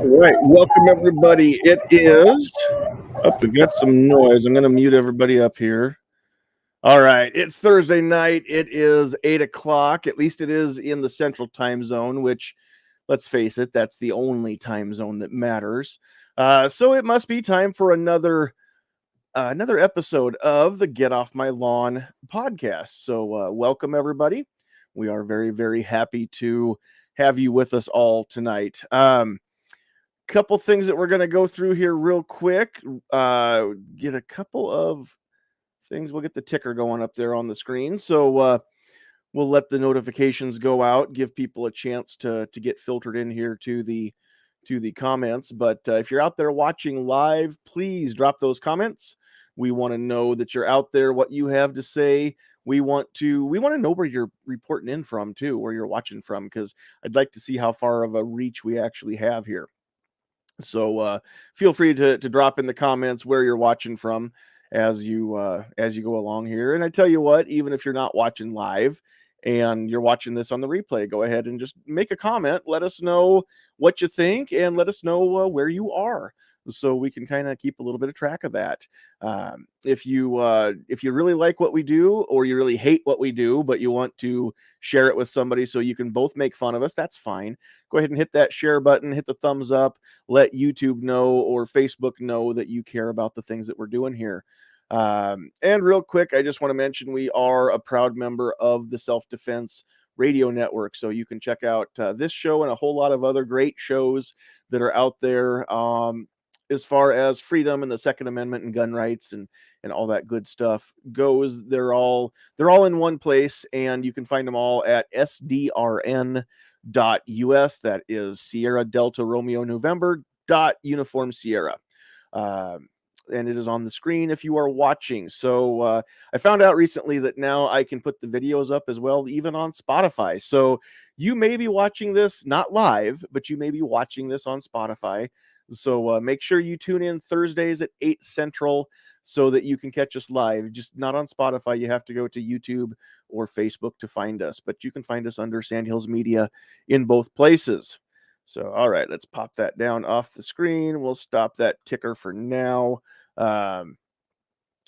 All right, welcome everybody. It is. Oh, we've got some noise. I'm going to mute everybody up here. All right, it's Thursday night. It is 8 o'clock. At least it is in the Central Time Zone, which, let's face it, that's the only time zone that matters. So it must be time for another episode of the Get Off My Lawn podcast. So welcome everybody. We are very, very happy to have you with us all tonight. Couple things that we're going to go through here real quick. Get a couple of things. We'll get the ticker going up there on the screen. So we'll let the notifications go out, give people a chance to get filtered in here to the comments. But if you're out there watching live, please drop those comments. We want to know that you're out there, what you have to say. We want to know where you're reporting in from too, where you're watching from, because I'd like to see how far of a reach we actually have here. So feel free to drop in the comments where you're watching from as you go along here. And I tell you what, even if you're not watching live and you're watching this on the replay, go ahead and just make a comment. Let us know what you think and let us know where you are, so we can kind of keep a little bit of track of that. If you really like what we do, or you really hate what we do, but you want to share it with somebody so you can both make fun of us, that's fine. Go ahead and hit that share button, hit the thumbs up, let YouTube know or Facebook know that you care about the things that we're doing here. And real quick, I just want to mention we are a proud member of the Self-Defense Radio Network, so you can check out this show and a whole lot of other great shows that are out there. As far as freedom and the Second Amendment and gun rights and all that good stuff goes, they're all in one place, and you can find them all at sdrn.us. That is Sierra Delta Romeo November .uniform Sierra. And it is on the screen if you are watching. So I found out recently that now I can put the videos up as well, even on Spotify. So you may be watching this not live, but you may be watching this on Spotify. So make sure you tune in Thursdays at 8 Central so that you can catch us live. Just not on Spotify. You have to go to YouTube or Facebook to find us. But you can find us under Sandhills Media in both places. So, all right, let's pop that down off the screen. We'll stop that ticker for now. All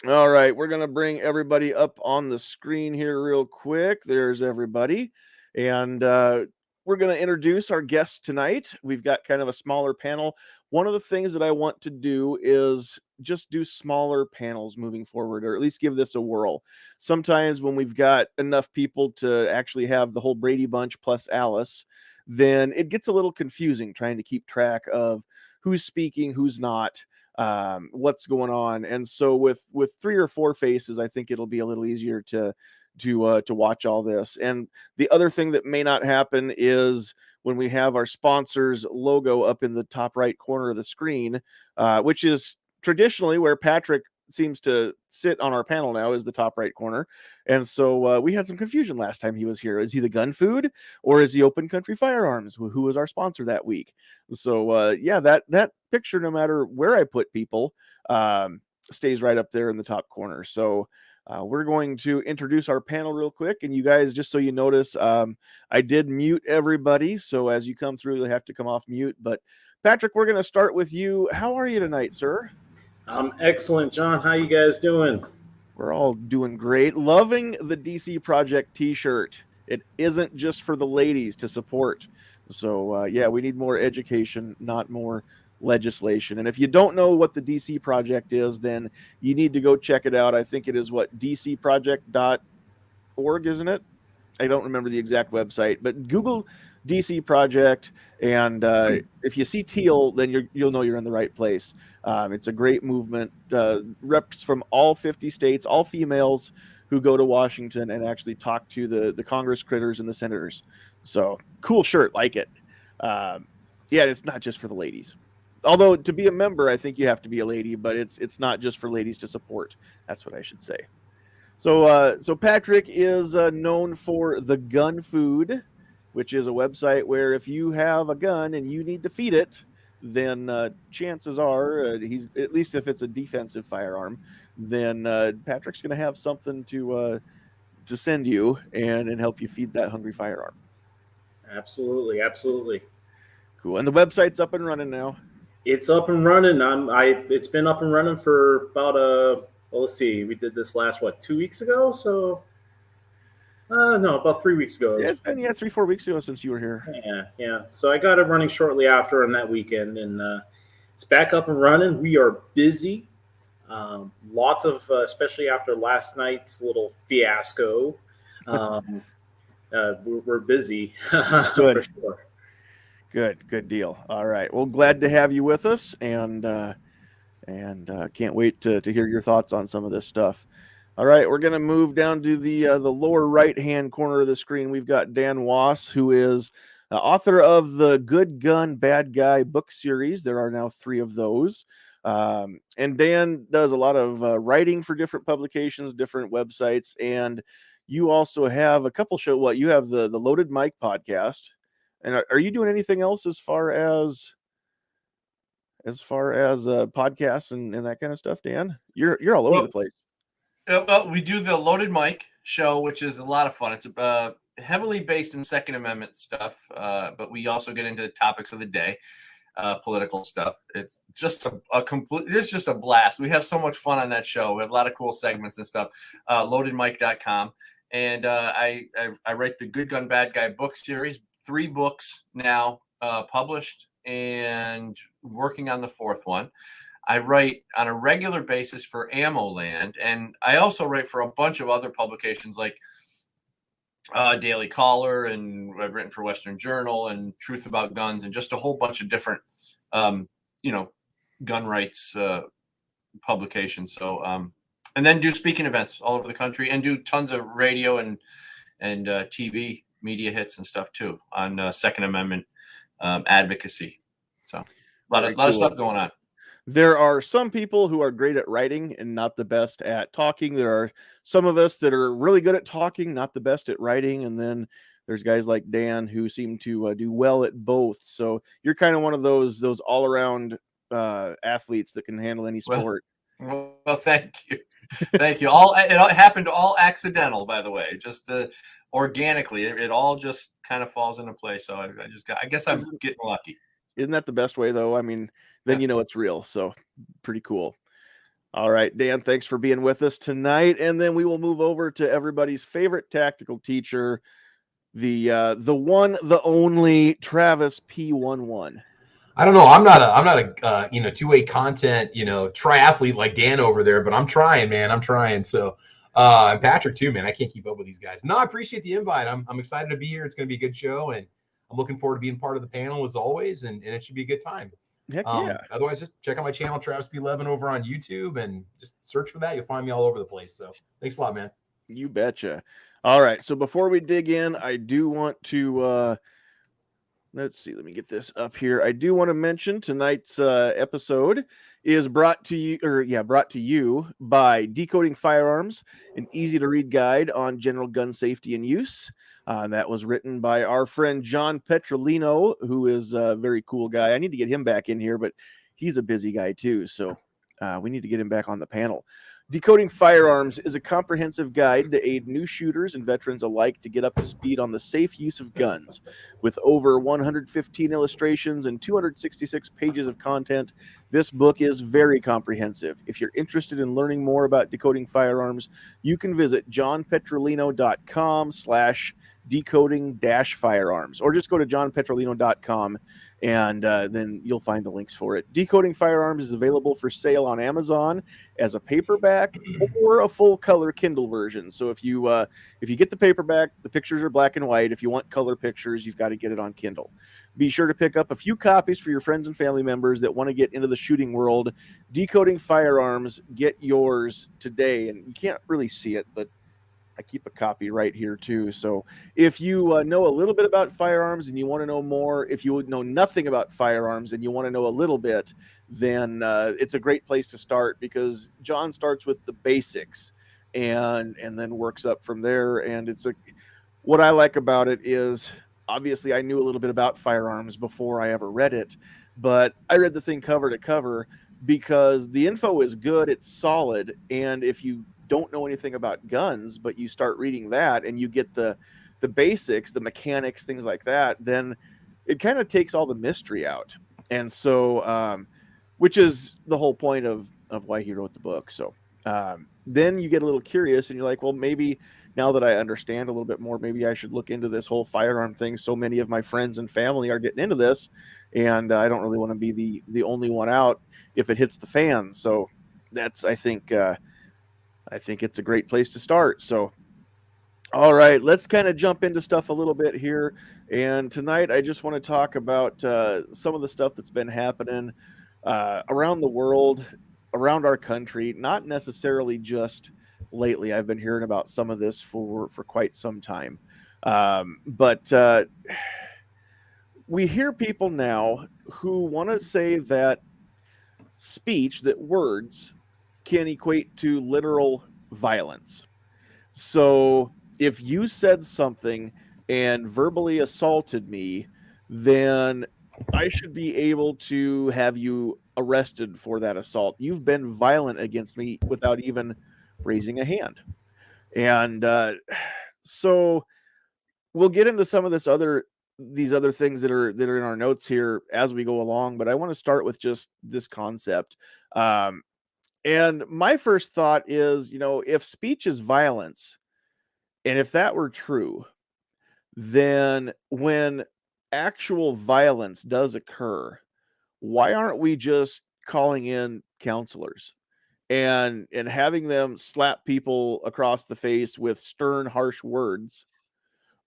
right, we're going to bring everybody up on the screen here real quick. There's everybody. And we're going to introduce our guest tonight. We've got kind of a smaller panel. One of the things that I want to do is just do smaller panels moving forward, or at least give this a whirl. Sometimes when we've got enough people to actually have the whole Brady Bunch plus Alice, then it gets a little confusing trying to keep track of who's speaking, who's not, what's going on. And so with 3 or 4 faces, I think it'll be a little easier to watch all this. And the other thing that may not happen is when we have our sponsors logo up in the top right corner of the screen, which is traditionally where Patrick seems to sit on our panel now, is the top right corner. And so we had some confusion last time he was here. Is he the Gun Food, or is he Open Country Firearms, who was our sponsor that week? So yeah, that picture, no matter where I put people, stays right up there in the top corner. So we're going to introduce our panel real quick. And you guys, just so you notice, I did mute everybody. So as you come through, you'll have to come off mute. But Patrick, we're going to start with you. How are you tonight, sir? I'm excellent, John. How you guys doing? We're all doing great. Loving the DC Project t-shirt. It isn't just for the ladies to support. So yeah, we need more education, not more legislation. And if you don't know what the DC Project is, then you need to go check it out. I think it is dcproject.org, isn't it? I don't remember the exact website, but Google DC Project, and if you see teal, then you'll know you're in the right place. It's a great movement. Reps from all 50 states, all females, who go to Washington and actually talk to the Congress critters and the senators. So cool shirt, like it. Yeah, it's not just for the ladies. Although to be a member, I think you have to be a lady, but it's not just for ladies to support. That's what I should say. So Patrick is known for the Gun Food, which is a website where if you have a gun and you need to feed it, then chances are he's, at least if it's a defensive firearm, then Patrick's going to have something to send you and help you feed that hungry firearm. Absolutely. Cool. And the website's up and running now. It's up and running. It's been up and running for about well, let's see. We did this last 2 weeks ago. So no, about 3 weeks ago. Yeah, it's been 3-4 weeks ago since you were here. Yeah. So I got it running shortly after on that weekend, and it's back up and running. We are busy. Lots of, especially after last night's little fiasco. We're busy for sure. Good deal. All right. Well, glad to have you with us, and can't wait to hear your thoughts on some of this stuff. All right, we're going to move down to the lower right-hand corner of the screen. We've got Dan Wass, who is author of the Good Gun, Bad Guy book series. There are now 3 of those. And Dan does a lot of writing for different publications, different websites, and you also have a couple shows. What, you have the Loaded Mic podcast, and are you doing anything else as far as podcasts and that kind of stuff, Dan? You're all over the place. Well, we do the Loaded Mic show, which is a lot of fun. It's heavily based in Second Amendment stuff, but we also get into topics of the day, political stuff. It's just it's just a blast. We have so much fun on that show. We have a lot of cool segments and stuff. Loadedmic.com. And I write the Good Gun, Bad Guy book series, 3 books now published, and working on the 4th one. I write on a regular basis for Ammo Land, and I also write for a bunch of other publications like Daily Caller, and I've written for Western Journal and Truth About Guns, and just a whole bunch of different, gun rights publications. So, and then do speaking events all over the country, and do tons of radio and TV media hits and stuff too on Second Amendment advocacy. So, a lot of stuff going on. There are some people who are great at writing and not the best at talking. There are some of us that are really good at talking, not the best at writing. And then there's guys like Dan who seem to do well at both. So you're kind of one of those all around athletes that can handle any sport. Well, thank you. Thank you. It happened all accidental, by the way, just organically. It all just kind of falls into place. So I guess I'm getting lucky. Isn't that the best way, though? I mean, then you know it's real. So pretty cool. All right, Dan, thanks for being with us tonight. And then we will move over to everybody's favorite tactical teacher, the one, the only Travis P11. I don't know. I'm not a two-way content, triathlete like Dan over there, but I'm trying, man. I'm trying. So, and Patrick too, man. I can't keep up with these guys. No, I appreciate the invite. I'm excited to be here. It's going to be a good show, and I'm looking forward to being part of the panel as always, and it should be a good time. Heck yeah. Otherwise, just check out my channel, Travis P11, over on YouTube, and just search for that. You'll find me all over the place. So thanks a lot, man. You betcha. All right. So before we dig in, I do want to let's see. Let me get this up here. I do want to mention tonight's episode is brought to you by Decoding Firearms, an easy-to-read guide on general gun safety and use. That was written by our friend John Petrolino, who is a very cool guy. I need to get him back in here, but he's a busy guy too, so we need to get him back on the panel. Decoding Firearms is a comprehensive guide to aid new shooters and veterans alike to get up to speed on the safe use of guns. With over 115 illustrations and 266 pages of content, this book is very comprehensive. If you're interested in learning more about decoding firearms, you can visit johnpetrolino.com/decoding-firearms, or just go to johnpetrolino.com and then you'll find the links for it. Decoding Firearms is available for sale on Amazon as a paperback or a full color Kindle version. So if you get the paperback, the pictures are black and white. If you want color pictures, you've got to get it on Kindle. Be sure to pick up a few copies for your friends and family members that want to get into the shooting world. Decoding Firearms, get yours today. And you can't really see it, but I keep a copy right here too. So if you know a little bit about firearms and you want to know more, if you know nothing about firearms and you want to know a little bit, then it's a great place to start, because John starts with the basics and then works up from there. And what I like about it is, obviously I knew a little bit about firearms before I ever read it, but I read the thing cover to cover because the info is good, it's solid, and if you don't know anything about guns, but you start reading that and you get the basics, the mechanics, things like that, then it kind of takes all the mystery out. And so, which is the whole point of why he wrote the book. So then you get a little curious and you're like, well, maybe now that I understand a little bit more, maybe I should look into this whole firearm thing. So many of my friends and family are getting into this, and I don't really want to be the only one out if it hits the fan. So that's, I think it's a great place to start. So, all right, let's kind of jump into stuff a little bit here. And tonight, I just want to talk about some of the stuff that's been happening around the world, around our country, not necessarily just lately. I've been hearing about some of this for quite some time. But we hear people now who want to say that speech, that words can equate to literal violence. So if you said something and verbally assaulted me, then I should be able to have you arrested for that assault. You've been violent against me without even raising a hand. And so we'll get into some of these other things that are in our notes here as we go along. But I want to start with just this concept. And my first thought is, if speech is violence, and if that were true, then when actual violence does occur, why aren't we just calling in counselors and having them slap people across the face with stern, harsh words,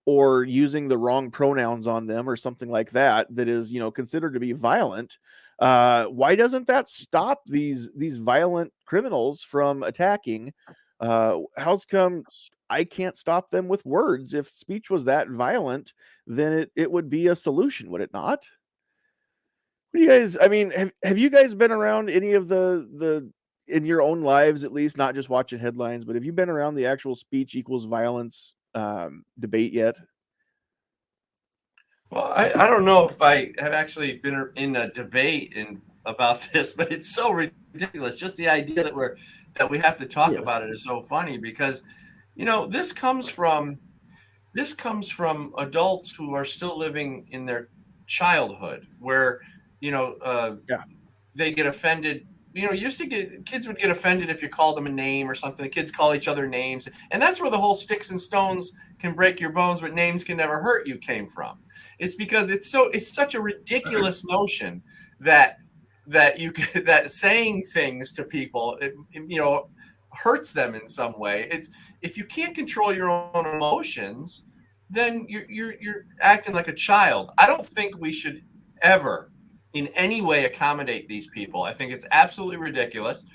or using the wrong pronouns on them or something like that is considered to be violent? Why doesn't that stop these violent criminals from attacking? How's come I can't stop them with words? If speech was that violent, then it would be a solution, would it not? What do you guys, I mean, have you guys been around any of the in your own lives, at least, not just watching headlines, but have you been around the actual speech equals violence debate yet? Well, I don't know if I have actually been in a debate about this, but it's so ridiculous. Just the idea that we have to talk about it is so funny because, this comes from adults who are still living in their childhood, where they get offended. Kids would get offended if you called them a name or something. The kids call each other names, and that's where the whole sticks and stones can break your bones, but names can never hurt you came from. It's because it's such a ridiculous notion that saying things to people, hurts them in some way. It's, if you can't control your own emotions, then you're acting like a child. I don't think we should ever in any way accommodate these people. I think it's absolutely ridiculous.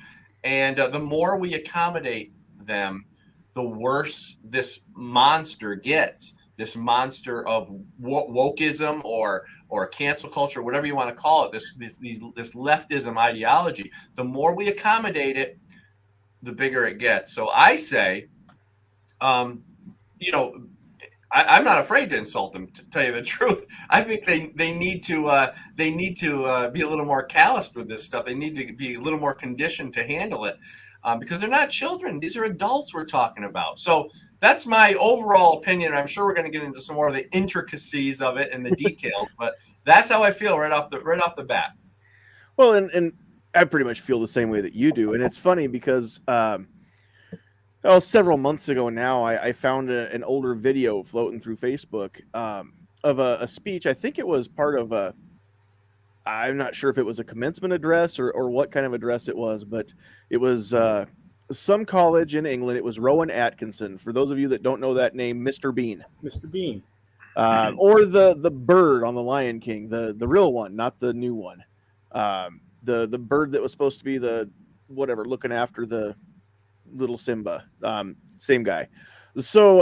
And the more we accommodate them, the worse this monster gets. This monster of wokeism or cancel culture, whatever you want to call it, this leftism ideology. The more we accommodate it, the bigger it gets. So I say, I'm not afraid to insult them, to tell you the truth. I think they need to be a little more calloused with this stuff. They need to be a little more conditioned to handle it, because they're not children. These are adults we're talking about. So that's my overall opinion. I'm sure we're going to get into some more of the intricacies of it and the details, but that's how I feel right off the bat. Well, and I pretty much feel the same way that you do. And it's funny because several months ago now, I found an older video floating through Facebook of a speech. I think it was part of I'm not sure if it was a commencement address or what kind of address it was, but it was some college in England. It was Rowan Atkinson. For those of you that don't know that name, Mr. Bean. Mr. Bean. Or the bird on the Lion King, the real one, not the new one. The bird that was supposed to be the whatever, looking after the little Simba, same guy. So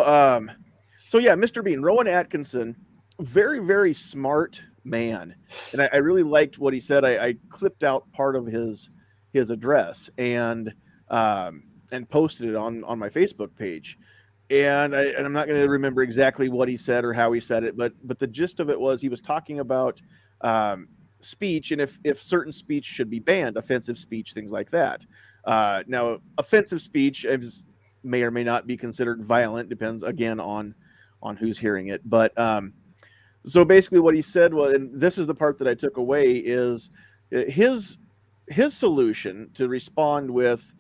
yeah, Mr. Bean, Rowan Atkinson, very, very smart man. And I really liked what he said. I clipped out part of his address and posted it on my Facebook page. And I'm not going to remember exactly what he said or how he said it, but the gist of it was he was talking about speech and if certain speech should be banned, offensive speech, things like that. Now, offensive speech may or may not be considered violent, depends again on who's hearing it. But So basically what he said was, and this is the part that I took away, is his solution to respond with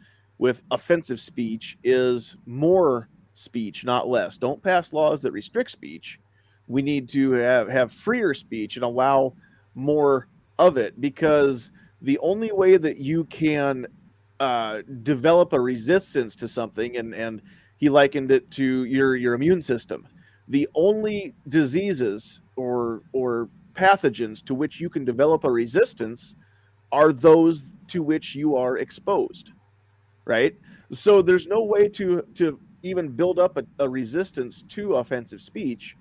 offensive speech is more speech, not less. Don't pass laws that restrict speech. We need to have freer speech and allow more of it, because the only way that you can develop a resistance to something, and he likened it to your immune system. The only diseases or pathogens to which you can develop a resistance are those to which you are exposed, right? So there's no way to even build up a resistance to offensive speech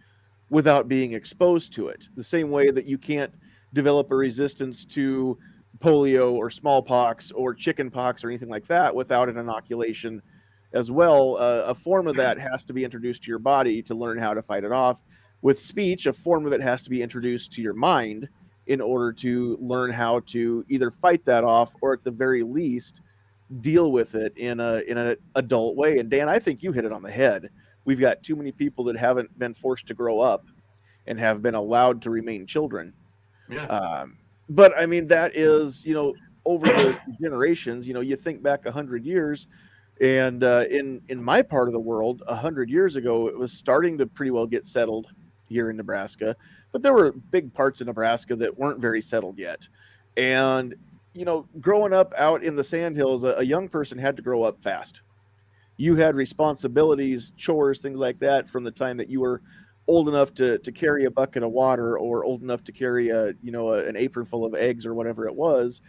without being exposed to it. The same way that you can't develop a resistance to polio or smallpox or chickenpox or anything like that without an inoculation as well. A form of that has to be introduced to your body to learn how to fight it off. With speech, a form of it has to be introduced to your mind in order to learn how to either fight that off or at the very least deal with it in an adult way. And Dan, I think you hit it on the head. We've got too many people that haven't been forced to grow up and have been allowed to remain children. Yeah. But I mean, that is, over the generations, you think back 100 years, and in my part of the world, 100 years ago, it was starting to pretty well get settled here in Nebraska, but there were big parts of Nebraska that weren't very settled yet. And, growing up out in the Sandhills, a young person had to grow up fast. You had responsibilities, chores, things like that from the time that you were old enough to carry a bucket of water or old enough to carry an apron full of eggs or whatever it was,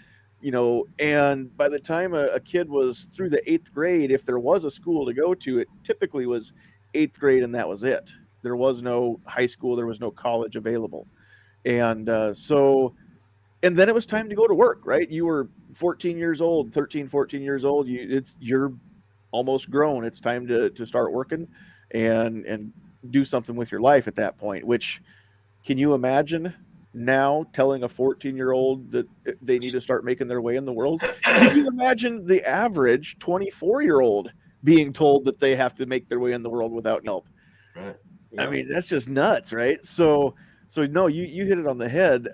and by the time a kid was through the 8th grade, if there was a school to go to, it typically was 8th grade and that was it. There was no high school, there was no college available. And and then it was time to go to work, right? You were 14 years old, 13, 14 years old. You're almost grown. It's time to start working and do something with your life at that point. Which, can you imagine now telling a 14-year-old that they need to start making their way in the world? Can you imagine the average 24-year-old being told that they have to make their way in the world without help? Right. I mean, that's just nuts, right? So no, you hit it on the head,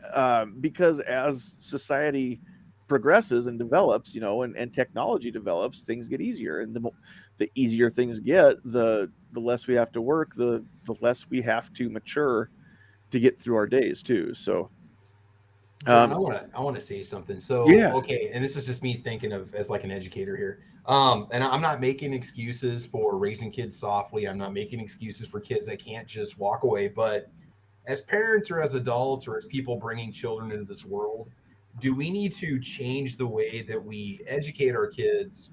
because as society progresses and develops, and technology develops, things get easier, and the easier things get, the less we have to work, the less we have to mature to get through our days too. So, John, I want to say something. So, yeah. Okay, and this is just me thinking of as like an educator here. And I'm not making excuses for raising kids softly. I'm not making excuses for kids that can't just walk away. But as parents or as adults or as people bringing children into this world, do we need to change the way that we educate our kids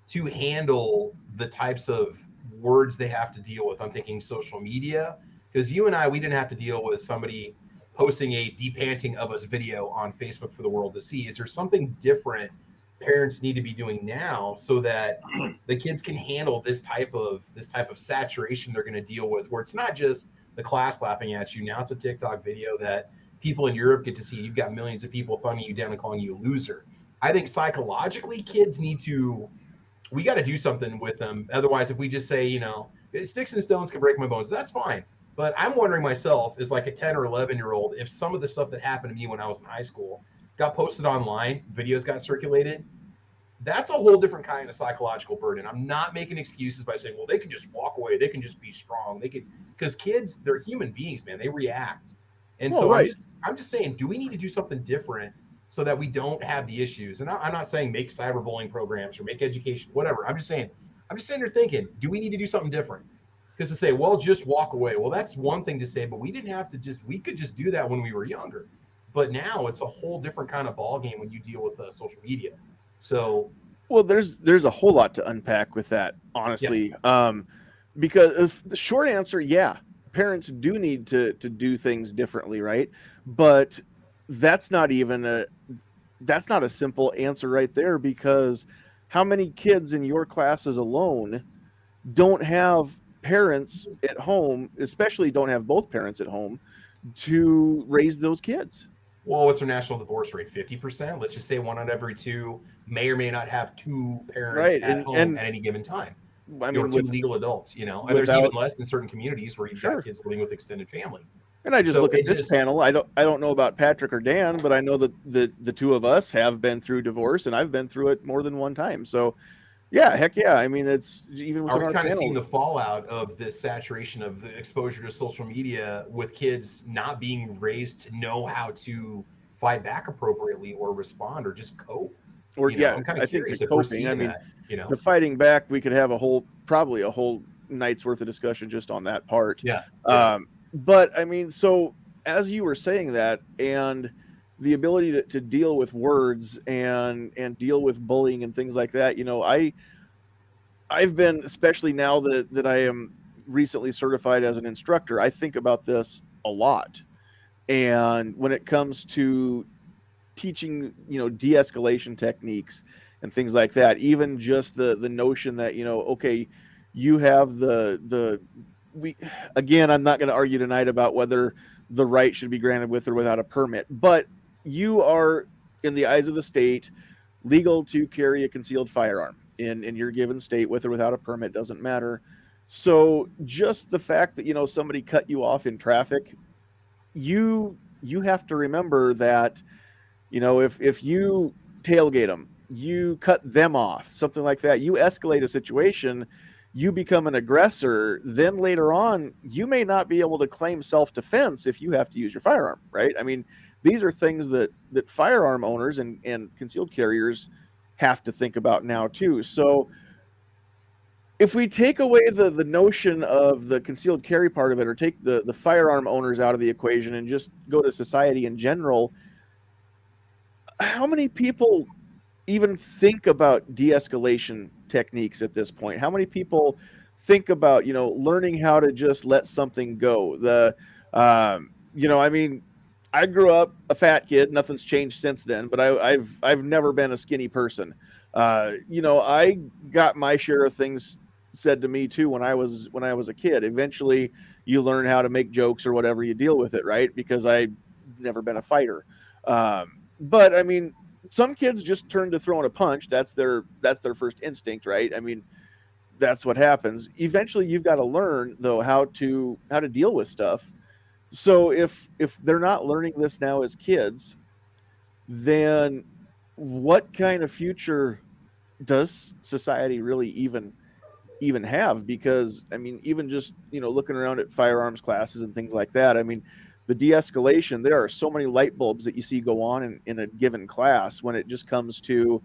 to handle the types of words they have to deal with? I'm thinking social media, because you and I, we didn't have to deal with somebody posting a depanting of us video on Facebook for the world to see. Is there something different parents need to be doing now so that the kids can handle this type of saturation they're going to deal with, where it's not just the class laughing at you, now it's a TikTok video that people in Europe get to see. You've got millions of people thumbing you down and calling you a loser. I think psychologically kids we got to do something with them. Otherwise, if we just say, sticks and stones can break my bones, that's fine. But I'm wondering myself, as like a 10 or 11-year-old, if some of the stuff that happened to me when I was in high school got posted online, videos got circulated, that's a whole different kind of psychological burden. I'm not making excuses by saying, well, they can just walk away. They can just be strong. Because kids, they're human beings, man. They react. And so right. I'm just saying, do we need to do something different so that we don't have the issues? And I'm not saying make cyberbullying programs or make education, whatever. I'm just saying they're thinking, do we need to do something different? Because to say, well, just walk away. Well, that's one thing to say, but we didn't have to we could just do that when we were younger. But now it's a whole different kind of ball game when you deal with social media. So, well, there's a whole lot to unpack with that, honestly. Yeah. Because the short answer, yeah, parents do need to do things differently, right? But that's not a simple answer right there, because how many kids in your classes alone don't have parents at home, especially don't have both parents at home to raise those kids? Well, what's our national divorce rate? 50%. Let's just say 1 out of every 2 may or may not have 2 parents at home at any given time. I mean, 2 legal adults, and there's even less in certain communities where you've got kids living with extended family. And I just So look at it this just- panel. I don't know about Patrick or Dan, but I know that the two of us have been through divorce, and I've been through it more than one time. So yeah, heck yeah. I mean, it's even Are within we our kind of panel. seeing the fallout of this saturation of the exposure to social media with kids not being raised to know how to fight back appropriately or respond or just cope? Or You know, yeah, I'm kind I of think curious the if we're coping. I seeing mean, that, you know? the fighting back, we could have probably a whole night's worth of discussion just on that part. Yeah. But I mean, so as you were saying that, and the ability to deal with words and deal with bullying and things like that, you know, I've been, especially now that I am recently certified as an instructor, I think about this a lot. And when it comes to teaching, you know, de-escalation techniques and things like that, even just the notion that, you know, okay, you have we, again, I'm not going to argue tonight about whether the right should be granted with or without a permit, but you are, in the eyes of the state, legal to carry a concealed firearm in your given state, with or without a permit, doesn't matter. So just the fact that, you know, somebody cut you off in traffic, you have to remember that, you know, if you tailgate them, you cut them off, something like that, you escalate a situation, you become an aggressor, then later on, you may not be able to claim self-defense if you have to use your firearm, right? I mean, these are things that firearm owners and concealed carriers have to think about now too. So if we take away the notion of the concealed carry part of it, or take the firearm owners out of the equation and just go to society in general, how many people even think about de-escalation techniques at this point? How many people think about, you know, learning how to just let something go? You know, I mean, I grew up a fat kid. Nothing's changed since then, but I've never been a skinny person. You know, I got my share of things said to me too when I was a kid. Eventually, you learn how to make jokes or whatever, you deal with it, right? Because I've never been a fighter. But I mean, some kids just turn to throwing a punch. That's their first instinct, right? I mean, that's what happens. Eventually, you've got to learn though how to deal with stuff. So if they're not learning this now as kids, then what kind of future does society really even have? Because I mean, even just, you know, looking around at firearms classes and things like that, I mean, the de-escalation, there are so many light bulbs that you see go on in a given class when it just comes to,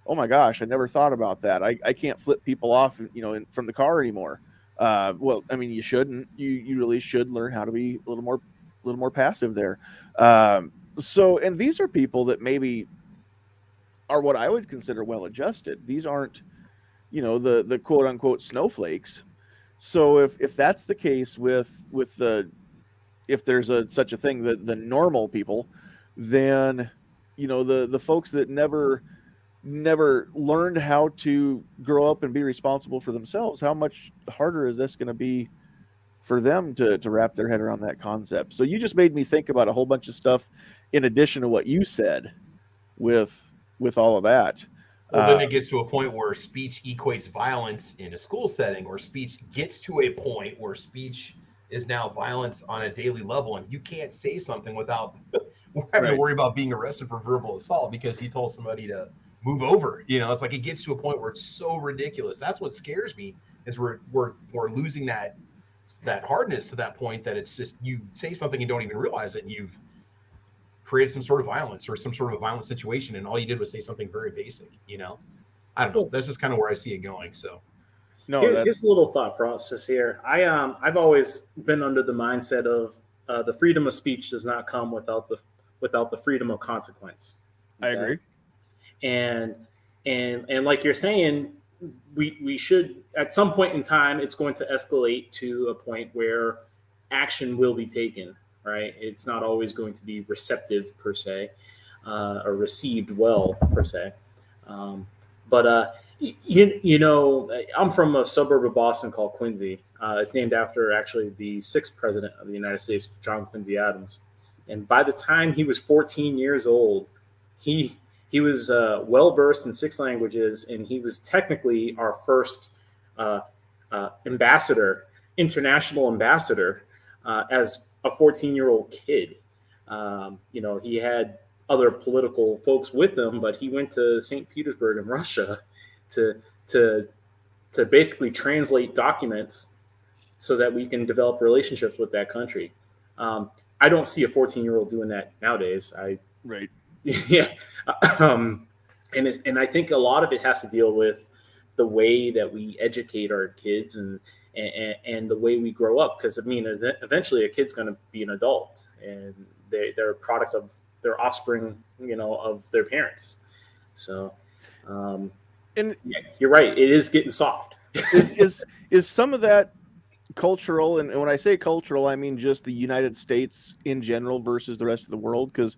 oh my gosh, I never thought about that. I can't flip people off, you know, from the car anymore. Well, I mean, you shouldn't. You really should learn how to be a little more passive there. So, and these are people that maybe are what I would consider well adjusted. These aren't, you know, the quote unquote snowflakes. So if that's the case with the, if there's such a thing, the normal people, then, you know, the folks that never learned how to grow up and be responsible for themselves, how much harder is this going to be for them to wrap their head around that concept? So you just made me think about a whole bunch of stuff in addition to what you said with all of that. Well, then it gets to a point where speech equates violence in a school setting, or speech gets to a point where speech is now violence on a daily level, and you can't say something without having to worry about being arrested for verbal assault because you told somebody to move over. You know, it's like it gets to a point where it's so ridiculous. That's what scares me, is we're losing that hardness to that point that it's just, you say something and don't even realize it, and you've created some sort of violence or some sort of a violent situation, and all you did was say something very basic. You know, I don't know. That's just kind of where I see it going. So no, here's a little thought process here. I've always been under the mindset of the freedom of speech does not come without the freedom of consequence. Okay? I agree. And like you're saying, we should, at some point in time, it's going to escalate to a point where action will be taken, right? It's not always going to be receptive per se, or received well per se. But you know, I'm from a suburb of Boston called Quincy. It's named after actually the 6th president of the United States, John Quincy Adams. And by the time he was 14 years old, he was well versed in 6 languages, and he was technically our first ambassador, international ambassador as a 14-year-old kid. He had other political folks with him, but he went to St. Petersburg in Russia to to to basically translate documents so that we can develop relationships with that country. I don't see a 14-year-old doing that nowadays. Right. Yeah, and I think a lot of it has to deal with the way that we educate our kids and the way we grow up. Because I mean, eventually a kid's going to be an adult, and they're products of their offspring, of their parents. So, And yeah, you're right. It is getting soft. is some of that cultural? And when I say cultural, I mean just the United States in general versus the rest of the world. Because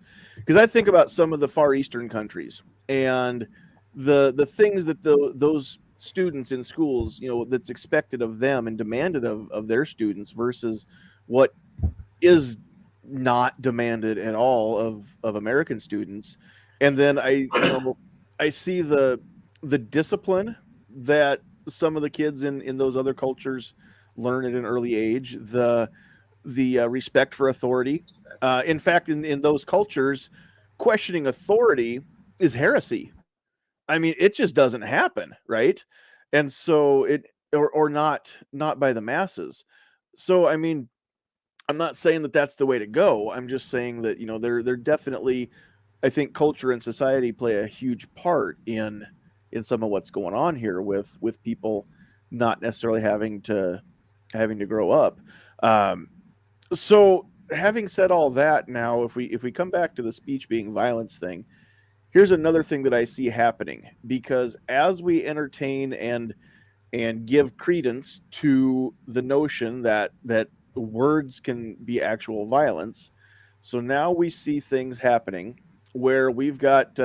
I think about some of the Far Eastern countries and the things that those students in schools, that's expected of them and demanded of their students versus what is not demanded at all of American students. And then I see the discipline that some of the kids in those other cultures learn at an early age, the respect for authority. In fact, in those cultures, questioning authority is heresy. I mean, it just doesn't happen, right? And so or not by the masses. So I mean, I'm not saying that that's the way to go. I'm just saying that they're definitely, I think culture and society play a huge part in some of what's going on here with people not necessarily having to grow up. So having said all that, now if we come back to the speech being violence thing, here's another thing that I see happening, because as we entertain and give credence to the notion that words can be actual violence, so now we see things happening where we've got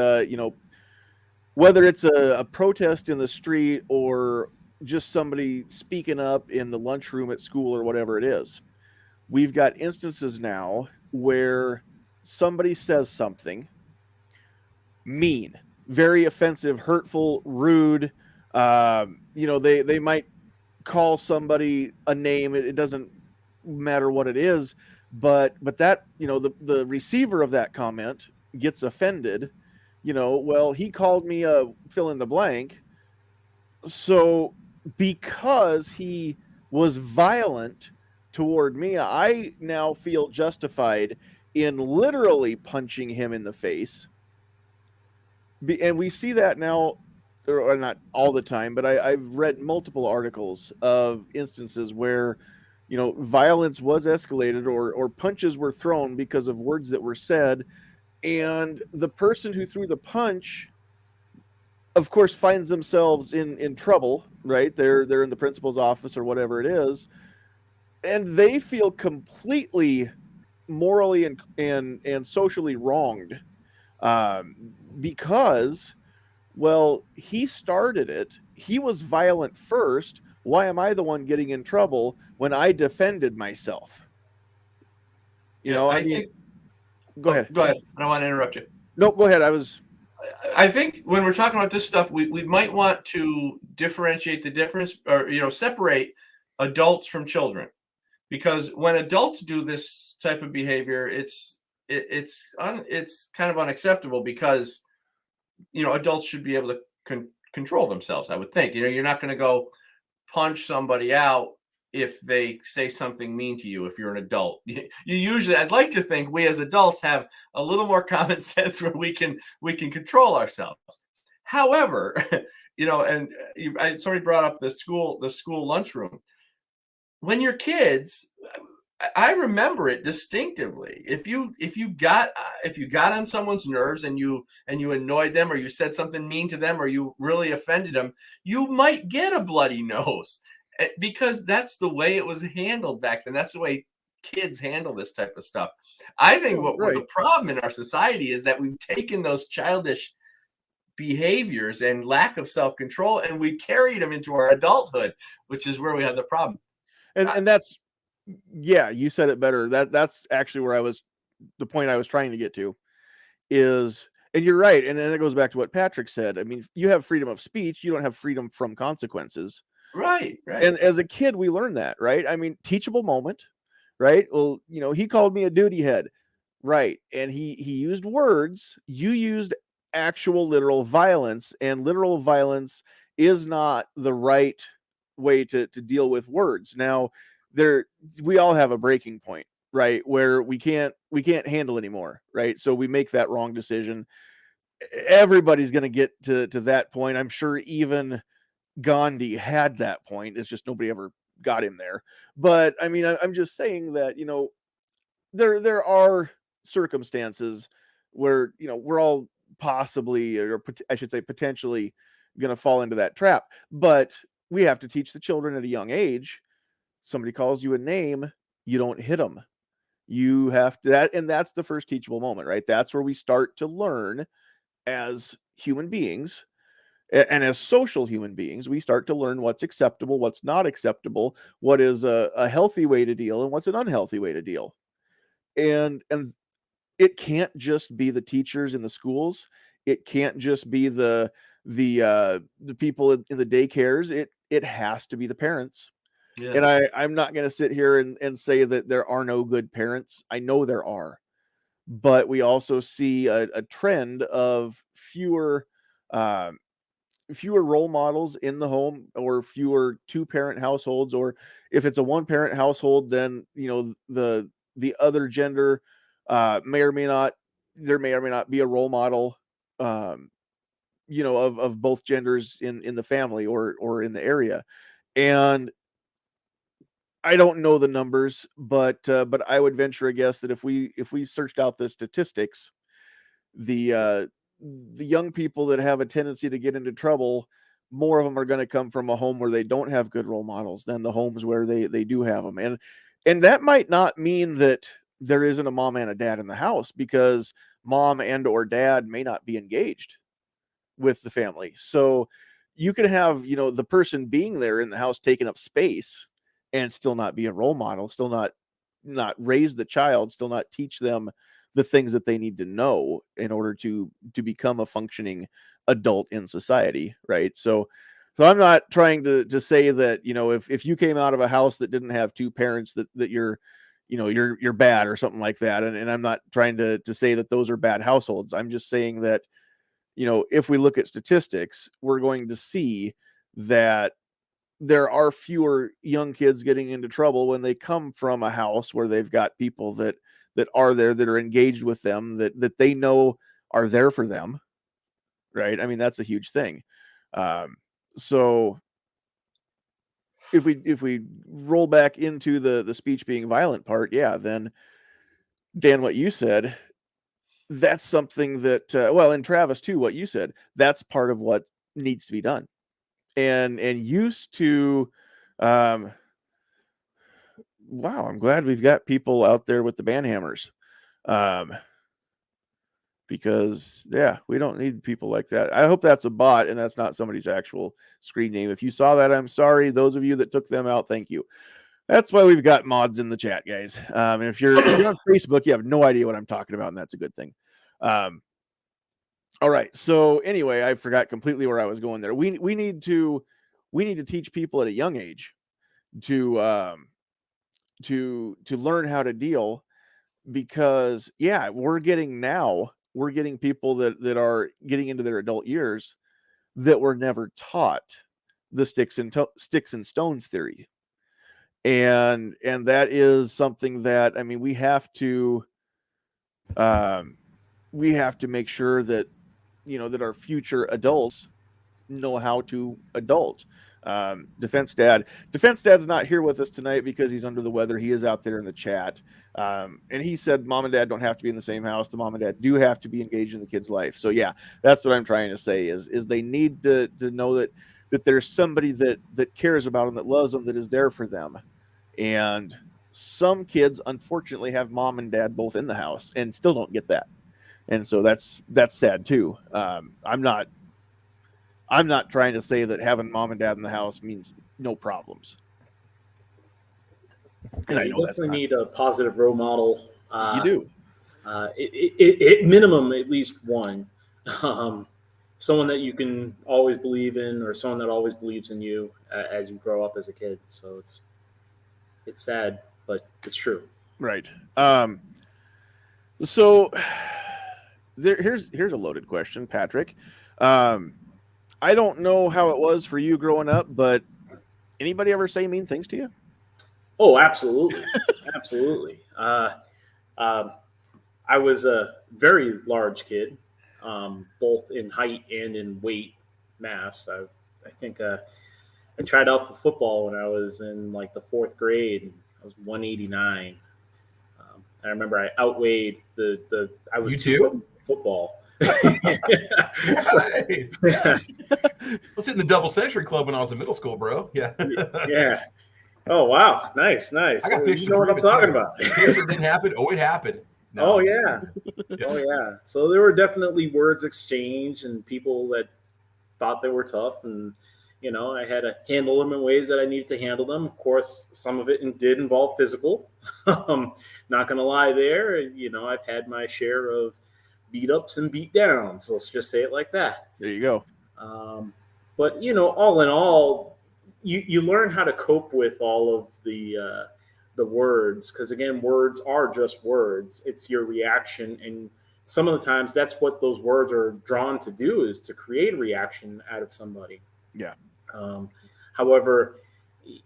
whether it's a protest in the street or just somebody speaking up in the lunchroom at school or whatever it is, we've got instances now where somebody says something mean, very offensive, hurtful, rude. They might call somebody a name. It doesn't matter what it is, but that the receiver of that comment gets offended. Well, he called me a fill in the blank. So because he was violent toward me, I now feel justified in literally punching him in the face. And we see that now, or not all the time, but I've read multiple articles of instances where, violence was escalated or punches were thrown because of words that were said. And the person who threw the punch, of course, finds themselves in trouble, right? They're in the principal's office or whatever it is. And they feel completely morally and socially wronged, because, well, he started it. He was violent first. Why am I the one getting in trouble when I defended myself? I think. Go ahead. Go ahead. I don't want to interrupt you. No, go ahead. I think when we're talking about this stuff, we might want to differentiate the difference, or separate adults from children, because when adults do this type of behavior, it's kind of unacceptable, because adults should be able to control themselves, I would think. You're not going to go punch somebody out if they say something mean to you. If you're an adult, you usually, I'd like to think we as adults have a little more common sense where we can control ourselves. However, somebody brought up the school lunchroom. When you're kids, I remember it distinctively. If you got on someone's nerves and you annoyed them, or you said something mean to them, or you really offended them, you might get a bloody nose, because that's the way it was handled back then. That's the way kids handle this type of stuff. I think what the problem in our society is that we've taken those childish behaviors and lack of self-control, and we carried them into our adulthood, which is where we have the problem. And that's, yeah, you said it better. That's actually where the point I was trying to get to is, and you're right. And then it goes back to what Patrick said. I mean, you have freedom of speech. You don't have freedom from consequences. Right. And as a kid, we learn that, right? I mean, teachable moment. right? Well, he called me a duty head, right? And he used words. You used actual literal violence, and literal violence is not the right way to deal with words. Now, we all have a breaking point, right, where we can't handle anymore, right? So we make that wrong decision. Everybody's going to get to that point. I'm sure even Gandhi had that point. It's just nobody ever got him there. But I mean, I'm just saying that, there are circumstances where, we're all possibly, or I should say potentially, going to fall into that trap. But we have to teach the children at a young age. Somebody calls you a name, you don't hit them. You have to, and that's the first teachable moment, right? That's where we start to learn as human beings, and as social human beings, we start to learn what's acceptable, what's not acceptable, what is a healthy way to deal, and what's an unhealthy way to deal. And it can't just be the teachers in the schools. It can't just be the people in the daycares. It has to be the parents. Yeah. And I'm not going to sit here and say that there are no good parents. I know there are, but we also see a trend of fewer role models in the home, or fewer two-parent households, or if it's a one-parent household, then the other gender may or may not be a role model, of both genders in the family or in the area. And I don't know the numbers, but I would venture a guess that if we searched out the statistics, the young people that have a tendency to get into trouble, more of them are going to come from a home where they don't have good role models than the homes where they do have them. And that might not mean that there isn't a mom and a dad in the house, because mom and or dad may not be engaged with the family. So you can have, the person being there in the house taking up space and still not be a role model, still not raise the child, still not teach them the things that they need to know in order to become a functioning adult in society, right? So I'm not trying to say that, if you came out of a house that didn't have two parents, that you're you're bad or something like that. And I'm not trying to say that those are bad households. I'm just saying that, if we look at statistics, we're going to see that there are fewer young kids getting into trouble when they come from a house where they've got people that are there, that are engaged with them, that they know are there for them, right? I mean, that's a huge thing. So if we roll back into the speech being violent part, yeah, then Dan, what you said, that's something that and Travis too, what you said, that's part of what needs to be done. And used to wow, I'm glad we've got people out there with the band hammers. Because we don't need people like that. I hope that's a bot and that's not somebody's actual screen name. If you saw that, I'm sorry. Those of you that took them out, thank you. That's why we've got mods in the chat, guys. And if you're on Facebook, you have no idea what I'm talking about, and that's a good thing. All right. So anyway, I forgot completely where I was going there. We need to teach people at a young age to learn how to deal, because we're getting people that are getting into their adult years that were never taught the sticks and stones theory. And that is something that, I mean, we have to make sure that, that our future adults know how to adult. Defense Dad's not here with us tonight because he's under the weather. He is out there in the chat. And he said mom and dad don't have to be in the same house. The mom and dad do have to be engaged in the kid's life. So yeah, that's what I'm trying to say is they need to know that there's somebody that cares about them, that loves them, that is there for them. And some kids unfortunately have mom and dad both in the house and still don't get that. And so that's sad too. I'm not trying to say that having mom and dad in the house means no problems. And you definitely need a positive role model. You do. At minimum, at least one. Someone that you can always believe in, or someone that always believes in you as you grow up as a kid. So it's sad. but it's true. Right. So here's a loaded question, Patrick. I don't know how it was for you growing up, but anybody ever say mean things to you? Oh, absolutely. Absolutely. I was a very large kid, both in height and in weight mass. I think I tried out for football when I was in like the 4th grade. I was 189. I remember I outweighed I was You too? football. So, I was in the double century club when I was in middle school, bro. Yeah. Yeah. Oh, wow. Nice. I got pictures. You know what I'm talking about. In case it didn't happen. Oh, it happened. No, Oh, yeah. Oh, yeah. So there were definitely words exchanged and people that thought they were tough. And, you know, I had to handle them in ways that I needed to handle them. Of course, some of it did involve physical. Not going to lie there. You know, I've had my share of beat ups and beat downs. Let's just say it like that. There you go. But, you know, all in all, you learn how to cope with all of the words, because again, words are just words. It's your reaction, and some of the times that's what those words are drawn to do, is to create a reaction out of somebody. Yeah. However,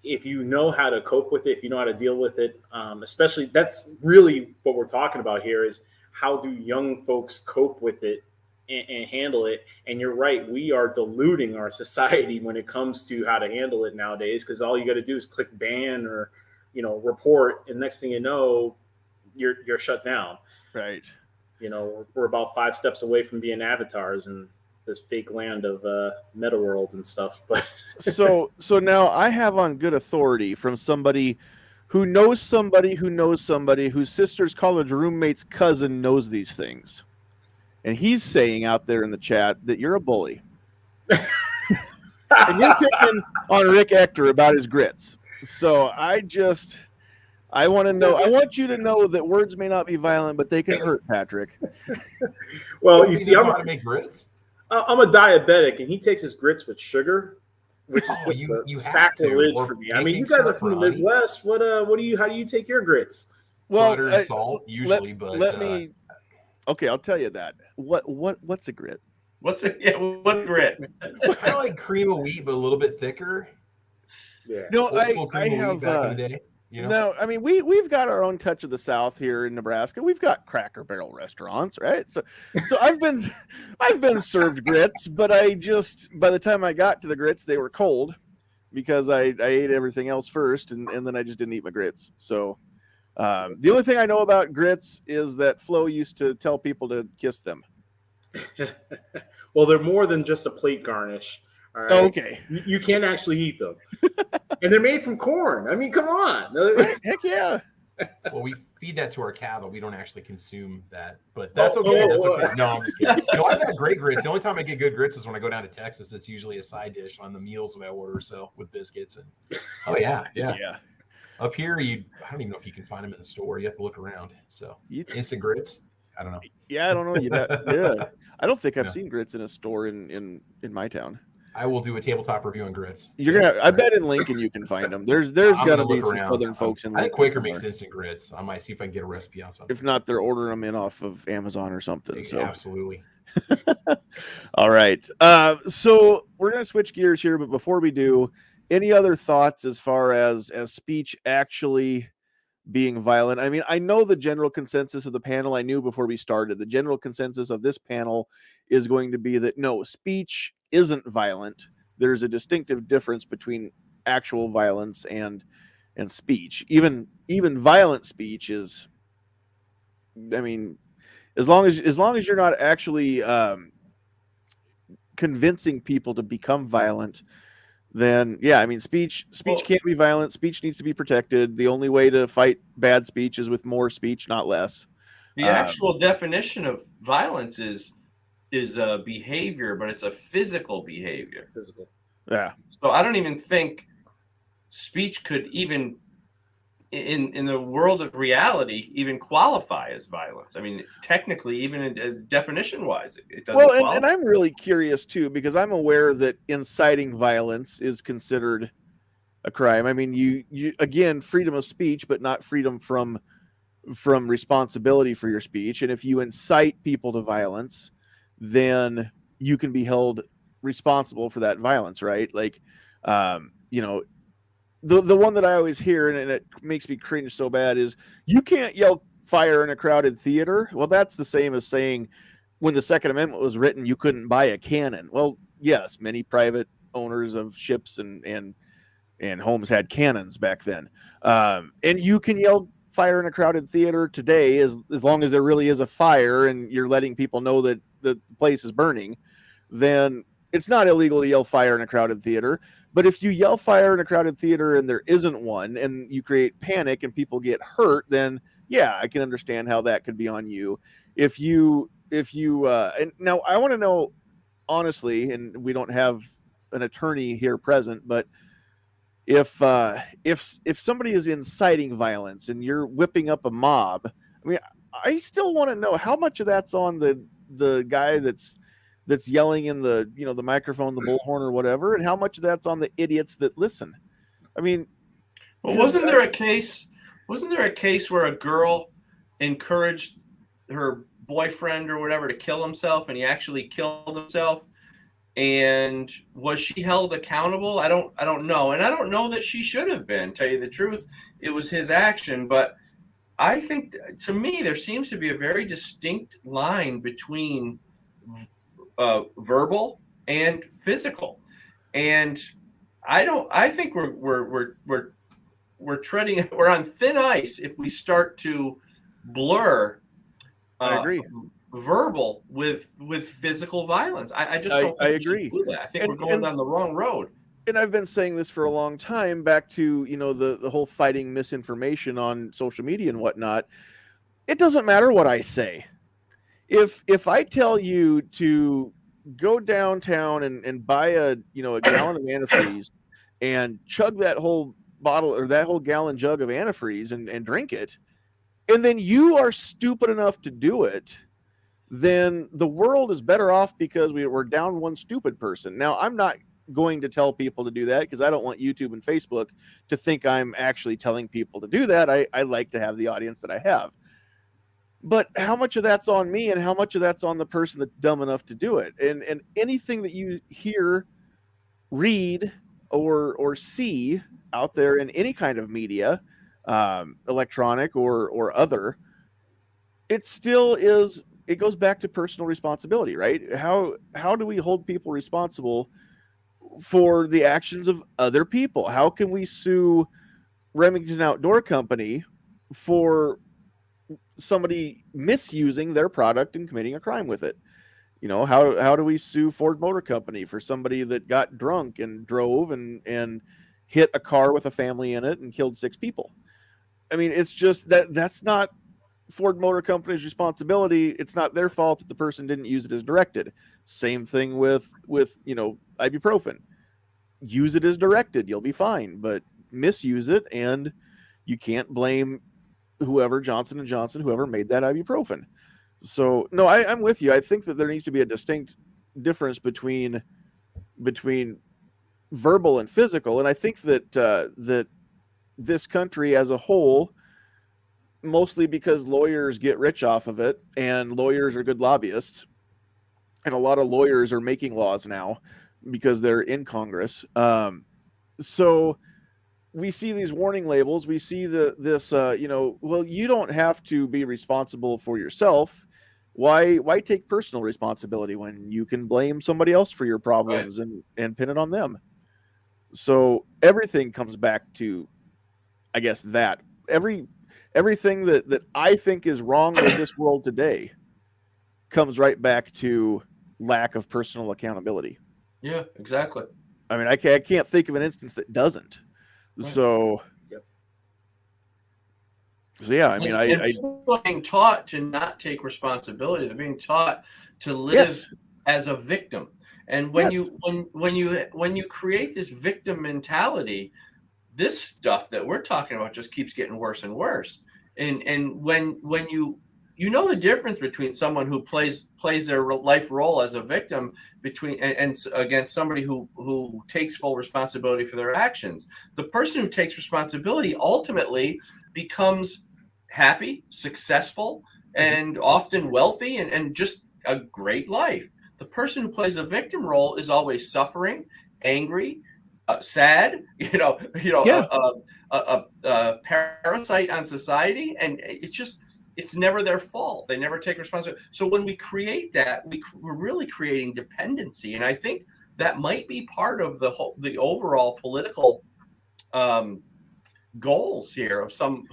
if you know how to cope with it, if you know how to deal with it, especially, that's really what we're talking about here, is how do young folks cope with it and handle it. And you're right, we are diluting our society when it comes to how to handle it nowadays, because all you got to do is click ban or, you know, report, and next thing you know, you're shut down. Right. You know, we're about 5 steps away from being avatars in this fake land of meta world and stuff. But so now I have on good authority from somebody who knows somebody whose sister's college roommate's cousin knows these things. And he's saying out there in the chat that you're a bully. And you're picking on Rick Ector about his grits. So I want to know, I want you to know that words may not be violent, but they can hurt, Patrick. Well, you see, I'm how to make grits. I'm a diabetic, and he takes his grits with sugar, which is you sacrilege for me. I mean, you guys are from the Midwest. How do you take your grits? Well, butter and salt usually, let me. Okay, I'll tell you that. What's a grit? What's grit? Kind of like cream of wheat, but a little bit thicker. Yeah. No, I have. Back in the day, you know? No, I mean we've got our own touch of the South here in Nebraska. We've got Cracker Barrel restaurants, right? So I've been served grits, but by the time I got to the grits, they were cold because I ate everything else first, and then I just didn't eat my grits. So. The only thing I know about grits is that Flo used to tell people to kiss them. Well, they're more than just a plate garnish. All right. Okay. You can actually eat them. And they're made from corn. I mean, come on. Heck yeah. Well, we feed that to our cattle. We don't actually consume that, but that's okay. That's okay. No, I'm just kidding. You know, I've had great grits. The only time I get good grits is when I go down to Texas. It's usually a side dish on the meals that I order, so with biscuits and yeah. Up here, I don't even know if you can find them in the store. You have to look around. So instant grits, I don't know. Yeah, I don't know. Yeah, I don't think I've seen grits in a store in my town. I will do a tabletop review on grits. I bet in Lincoln you can find them. There's got to be some Southern folks in Lincoln. I think Quaker makes instant grits. I might see if I can get a recipe on something. If not, they're ordering them in off of Amazon or something. So absolutely. All right. So we're gonna switch gears here, but before we do, any other thoughts as far as speech actually being violent? I mean, I know the general consensus of the panel. I knew before we started, the general consensus of this panel is going to be that no, speech isn't violent. There's a distinctive difference between actual violence and speech. Even violent speech is, I mean, as long as you're not actually convincing people to become violent, then yeah, I mean, speech can't be violent. Speech needs to be protected. The only way to fight bad speech is with more speech, not less. The actual definition of violence is a behavior, but it's a physical behavior. Physical. Yeah. So I don't even think speech could even, in the world of reality, even qualify as violence. I mean, technically, even as definition-wise, it doesn't qualify. Well, and I'm really curious, too, because I'm aware that inciting violence is considered a crime. I mean, you again, freedom of speech, but not freedom from responsibility for your speech. And if you incite people to violence, then you can be held responsible for that violence, right? Like, you know, the one that I always hear, and it makes me cringe so bad, is you can't yell fire in a crowded theater. Well, that's the same as saying when the Second Amendment was written, you couldn't buy a cannon. Well, yes, many private owners of ships and homes had cannons back then. And you can yell fire in a crowded theater today as long as there really is a fire and you're letting people know that the place is burning, then it's not illegal to yell fire in a crowded theater. But if you yell fire in a crowded theater and there isn't one and you create panic and people get hurt, then yeah, I can understand how that could be on you. If you and now I want to know honestly, and we don't have an attorney here present, but if somebody is inciting violence and you're whipping up a mob, I mean, I still want to know how much of that's on the guy that's yelling in the the microphone, the bullhorn or whatever, and how much of that's on the idiots that listen. I mean, well, wasn't there a case where a girl encouraged her boyfriend or whatever to kill himself, and he actually killed himself? And was she held accountable? I don't know. And I don't know that she should have been, tell you the truth. It was his action. But I think, to me, there seems to be a very distinct line between verbal and physical. And I think we're on thin ice if we start to blur I agree. verbal with physical violence. I just don't think I we should agree. do that. I think we're going down the wrong road. And I've been saying this for a long time, back to the whole fighting misinformation on social media and whatnot. It doesn't matter what I say. If I tell you to go downtown and buy a gallon of antifreeze and chug that whole bottle or that whole gallon jug of antifreeze and drink it, and then you are stupid enough to do it, then the world is better off because we're down one stupid person. Now, I'm not going to tell people to do that because I don't want YouTube and Facebook to think I'm actually telling people to do that. I like to have the audience that I have. But how much of that's on me and how much of that's on the person that's dumb enough to do it? And anything that you hear, read, or see out there in any kind of media, electronic or other, it still is, it goes back to personal responsibility, right? How do we hold people responsible for the actions of other people? How can we sue Remington Outdoor Company for somebody misusing their product and committing a crime with it? How do we sue Ford Motor Company for somebody that got drunk and drove and hit a car with a family in it and killed 6 people? I mean, it's just that's not Ford Motor Company's responsibility. It's not their fault that the person didn't use it as directed. Same thing with ibuprofen. Use it as directed, you'll be fine, but misuse it and you can't blame whoever, Johnson & Johnson, whoever made that ibuprofen. So no, I'm with you. I think that there needs to be a distinct difference between verbal and physical, and I think that this country as a whole, mostly because lawyers get rich off of it and lawyers are good lobbyists, and a lot of lawyers are making laws now because they're in Congress. So we see these warning labels. We see well, you don't have to be responsible for yourself. Why take personal responsibility when you can blame somebody else for your problems, right, and pin it on them? So everything comes back to, I guess, that everything that I think is wrong with this world today comes right back to lack of personal accountability. Yeah, exactly. I mean, I can't think of an instance that doesn't. Right. So yeah, I mean, people are being taught to not take responsibility. They're being taught to live as a victim. And when you create this victim mentality, this stuff that we're talking about just keeps getting worse and worse. And when you you know the difference between someone who plays their life role as a victim and against somebody who takes full responsibility for their actions. The person who takes responsibility ultimately becomes happy, successful, and often wealthy, and just a great life. The person who plays a victim role is always suffering, angry, sad, Yeah. a parasite on society, and it's never their fault. They never take responsibility. So when we create that, we're really creating dependency, and I think that might be part of the overall political goals here of some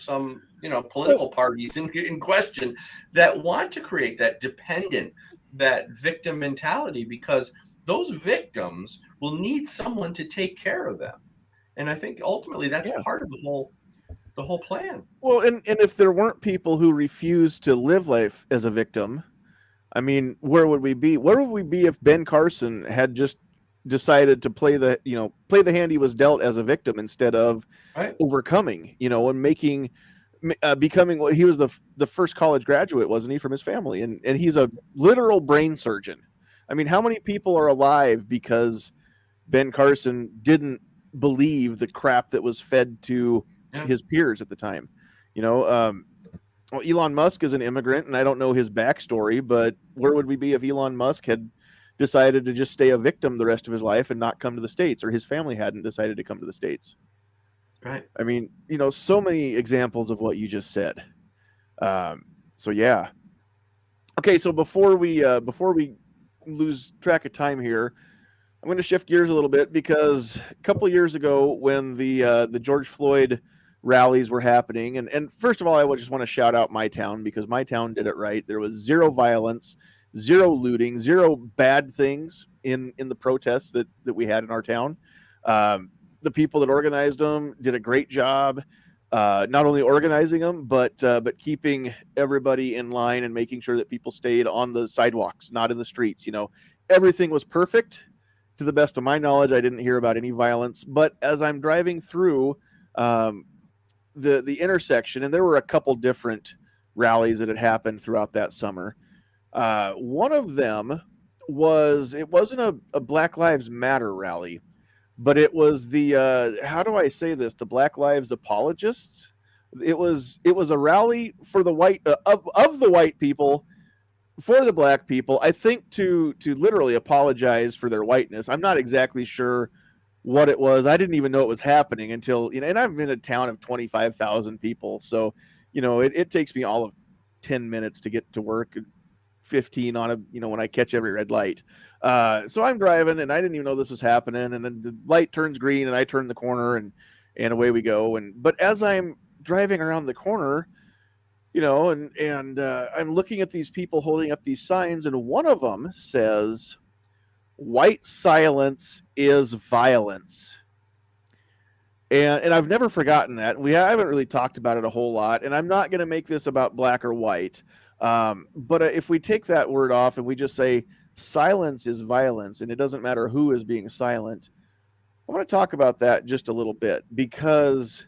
political parties in question that want to create that dependent, that victim mentality, because those victims will need someone to take care of them. And I think ultimately that's part of the whole plan. Well, and if there weren't people who refused to live life as a victim, I mean, where would we be? Where would we be if Ben Carson had just decided to play the hand he was dealt as a victim instead of overcoming, and becoming what he was the first college graduate, wasn't he, from his family? And he's a literal brain surgeon. I mean, how many people are alive because Ben Carson didn't believe the crap that was fed to his peers at the time? Well, Elon Musk is an immigrant, and I don't know his backstory, but where would we be if Elon Musk had decided to just stay a victim the rest of his life and not come to the States, or his family hadn't decided to come to the States? Right. I mean, so many examples of what you just said. So yeah. Okay, so before we lose track of time here, I'm going to shift gears a little bit, because a couple of years ago, when the George Floyd rallies were happening, and first of all, I would just want to shout out my town, because my town did it right. There was zero violence, zero looting, zero bad things in the protests that we had in our town. The people that organized them did a great job, not only organizing them, but keeping everybody in line and making sure that people stayed on the sidewalks, not in the streets. Everything was perfect. To the best of my knowledge, I didn't hear about any violence. But as I'm driving through the intersection, and there were a couple different rallies that had happened throughout that summer. One of them it wasn't a Black Lives Matter rally, but it was the how do I say this? The Black Lives Apologists. It was a rally for the white of the white people for the black people, I think, to literally apologize for their whiteness. I'm not exactly sure what it was. I didn't even know it was happening until, and I'm in a town of 25,000 people. So, it takes me all of 10 minutes to get to work, 15 on when I catch every red light. So I'm driving, and I didn't even know this was happening. And then the light turns green, and I turn the corner, and away we go. But as I'm driving around the corner, and I'm looking at these people holding up these signs, and one of them says, "White silence is violence." And I've never forgotten that. We haven't really talked about it a whole lot, and I'm not going to make this about black or white. But if we take that word off and we just say silence is violence, and it doesn't matter who is being silent, I want to talk about that just a little bit, because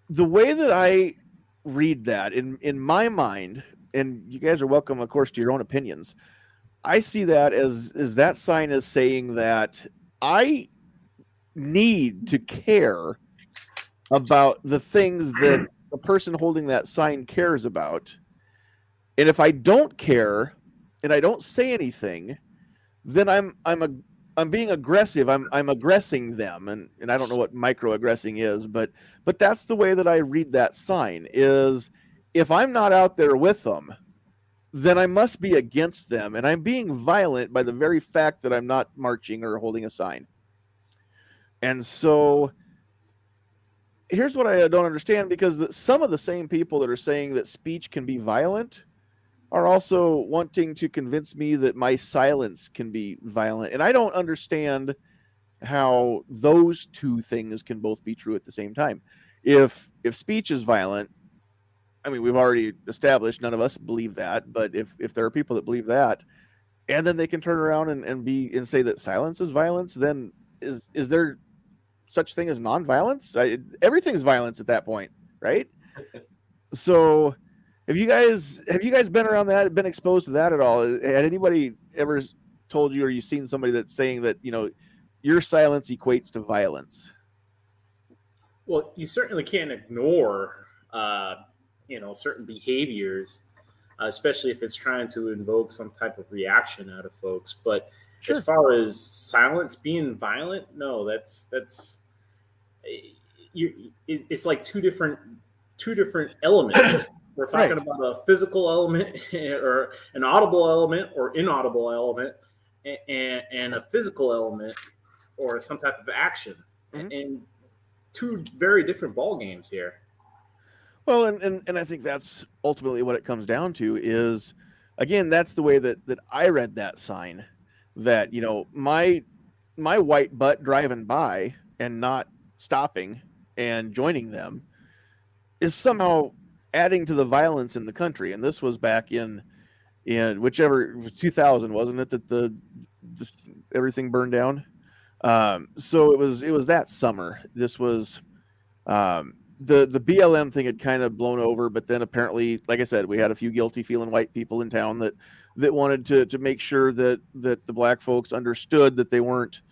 the way that I read that in my mind, and you guys are welcome, of course, to your own opinions, I see that as that sign is saying that I need to care about the things that the person holding that sign cares about. And if I don't care and I don't say anything, then I'm being aggressive. I'm aggressing them, and I don't know what microaggressing is, but that's the way that I read that sign. Is if I'm not out there with them, then I must be against them, and I'm being violent by the very fact that I'm not marching or holding a sign. And so here's what I don't understand, because some of the same people that are saying that speech can be violent are also wanting to convince me that my silence can be violent. And I don't understand how those two things can both be true at the same time. If speech is violent, I mean, we've already established none of us believe that, but if there are people that believe that, and then they can turn around and say that silence is violence, then is there such thing as nonviolence? Everything's violence at that point, right? So Have you guys been around that, been exposed to that at all? Had anybody ever told you, or you seen somebody that's saying that, your silence equates to violence? Well, you certainly can't ignore, certain behaviors, especially if it's trying to invoke some type of reaction out of folks. But as Sure. far as silence being violent, no, that's it's like two different elements. We're Right. talking about a physical element or an audible element or inaudible element, and a physical element or some type of action, Mhm. and two very different ball games here. Well, and I think that's ultimately what it comes down to is, again, that's the way that I read that sign, that, my white butt driving by and not stopping and joining them is somehow adding to the violence in the country. And this was back in whichever 2000, wasn't it, that the everything burned down. So it was that summer. This was the BLM thing had kind of blown over, but then apparently, like I said, we had a few guilty feeling white people in town that wanted to make sure that the black folks understood that they weren't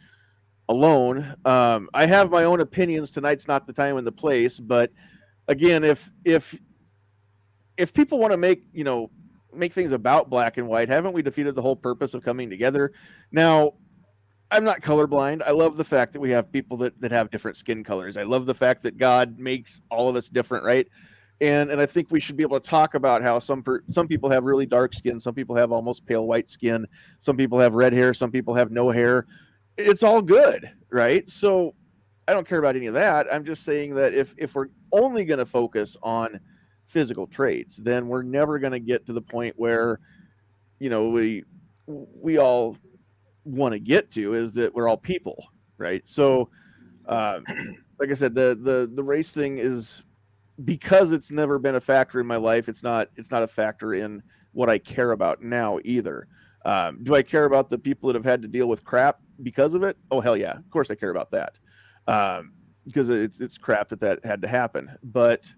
alone. I have my own opinions. Tonight's not the time and the place, but again, if people want to make things about black and white, haven't we defeated the whole purpose of coming together? Now, I'm not colorblind. I love the fact that we have people that have different skin colors. I love the fact that God makes all of us different, right? And I think we should be able to talk about how some people have really dark skin, some people have almost pale white skin, some people have red hair, some people have no hair. It's all good, right? So I don't care about any of that. I'm just saying that if we're only going to focus on physical traits, then we're never going to get to the point where we all want to get to, is that we're all people, right? So like I said, the race thing is, because it's never been a factor in my life, it's not a factor in what I care about now either. Do I care about the people that have had to deal with crap because of it? Oh, hell yeah, of course I care about that. Because it's crap that had to happen. But